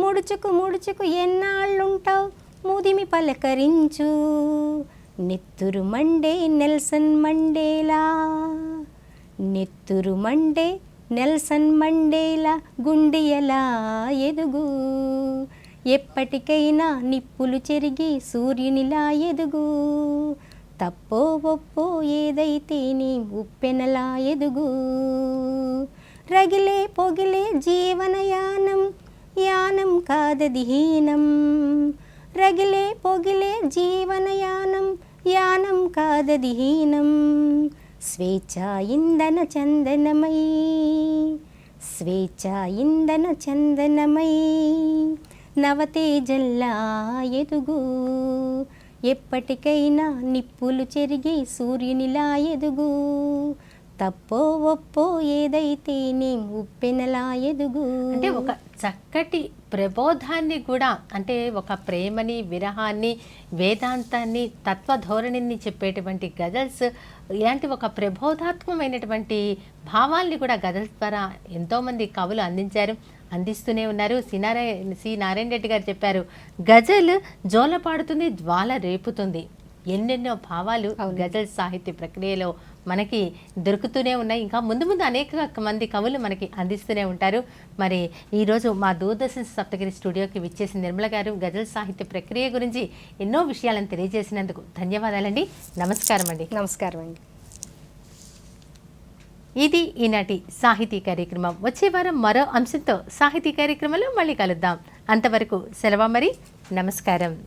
ముడుచుకు ముడుచుకు ఎన్నాళ్ళుంటావు ముదిమి పలకరించు. నెత్తురు మండే నెల్సన్ మండేలా, నెత్తురు మండే నెల్సన్ మండేలా గుండెయలా ఎదుగు. ఎప్పటికైనా నిప్పులు చెరిగి సూర్యునిలా ఎదుగు, తప్పో ఒప్పో ఏదైతే నీ ఉప్పెనలా ఎదుగు. రగిలే పొగిలే జీవనయానం యానం కాదది హీనం, రగిలే పొగిలే జీవనయానం యానం కాదది హీనం. స్వేచ్ఛా ఇంధన చందనమై, స్వేచ్ఛా ఇంధన చందనమై నవతేజల్లా ఎదుగు. ఎప్పటికైనా నిప్పులు చెరిగి సూర్యునిలా ఎదుగు, తప్పో ఒప్పో ఏదైతే నేం ఉప్పెనలా ఎదుగు. అంటే ఒక చక్కటి ప్రబోధాన్ని కూడా, అంటే ఒక ప్రేమని, విరహాన్ని, వేదాంతాన్ని, తత్వధోరణిని చెప్పేటువంటి గజల్స్, ఇలాంటి ఒక ప్రబోధాత్మకమైనటువంటి భావాల్ని కూడా గజల్స్ ద్వారా ఎంతోమంది కవులు అందిస్తూనే ఉన్నారు. సి నారాయణ రెడ్డి గారు చెప్పారు, గజల్ జోల పాడుతుంది, జ్వాల రేపుతుంది. ఎన్నెన్నో భావాలు గజల్ సాహిత్య ప్రక్రియలో మనకి దొరుకుతూనే ఉన్నాయి. ఇంకా ముందు ముందు అనేక మంది కవులు మనకి అందిస్తూనే ఉంటారు. మరి ఈరోజు మా దూరదర్శన్ సప్తగిరి స్టూడియోకి విచ్చేసిన నిర్మల గారు గజల్ సాహిత్య ప్రక్రియ గురించి ఎన్నో విషయాలను తెలియజేసినందుకు ధన్యవాదాలండి. నమస్కారం అండి. నమస్కారం అండి. ఇది ఈనాటి సాహితీ కార్యక్రమం. వచ్చే వారం మరో అంశంతో సాహితీ కార్యక్రమంలో మళ్ళీ కలుద్దాం. అంతవరకు సెలవు మరి. నమస్కారం.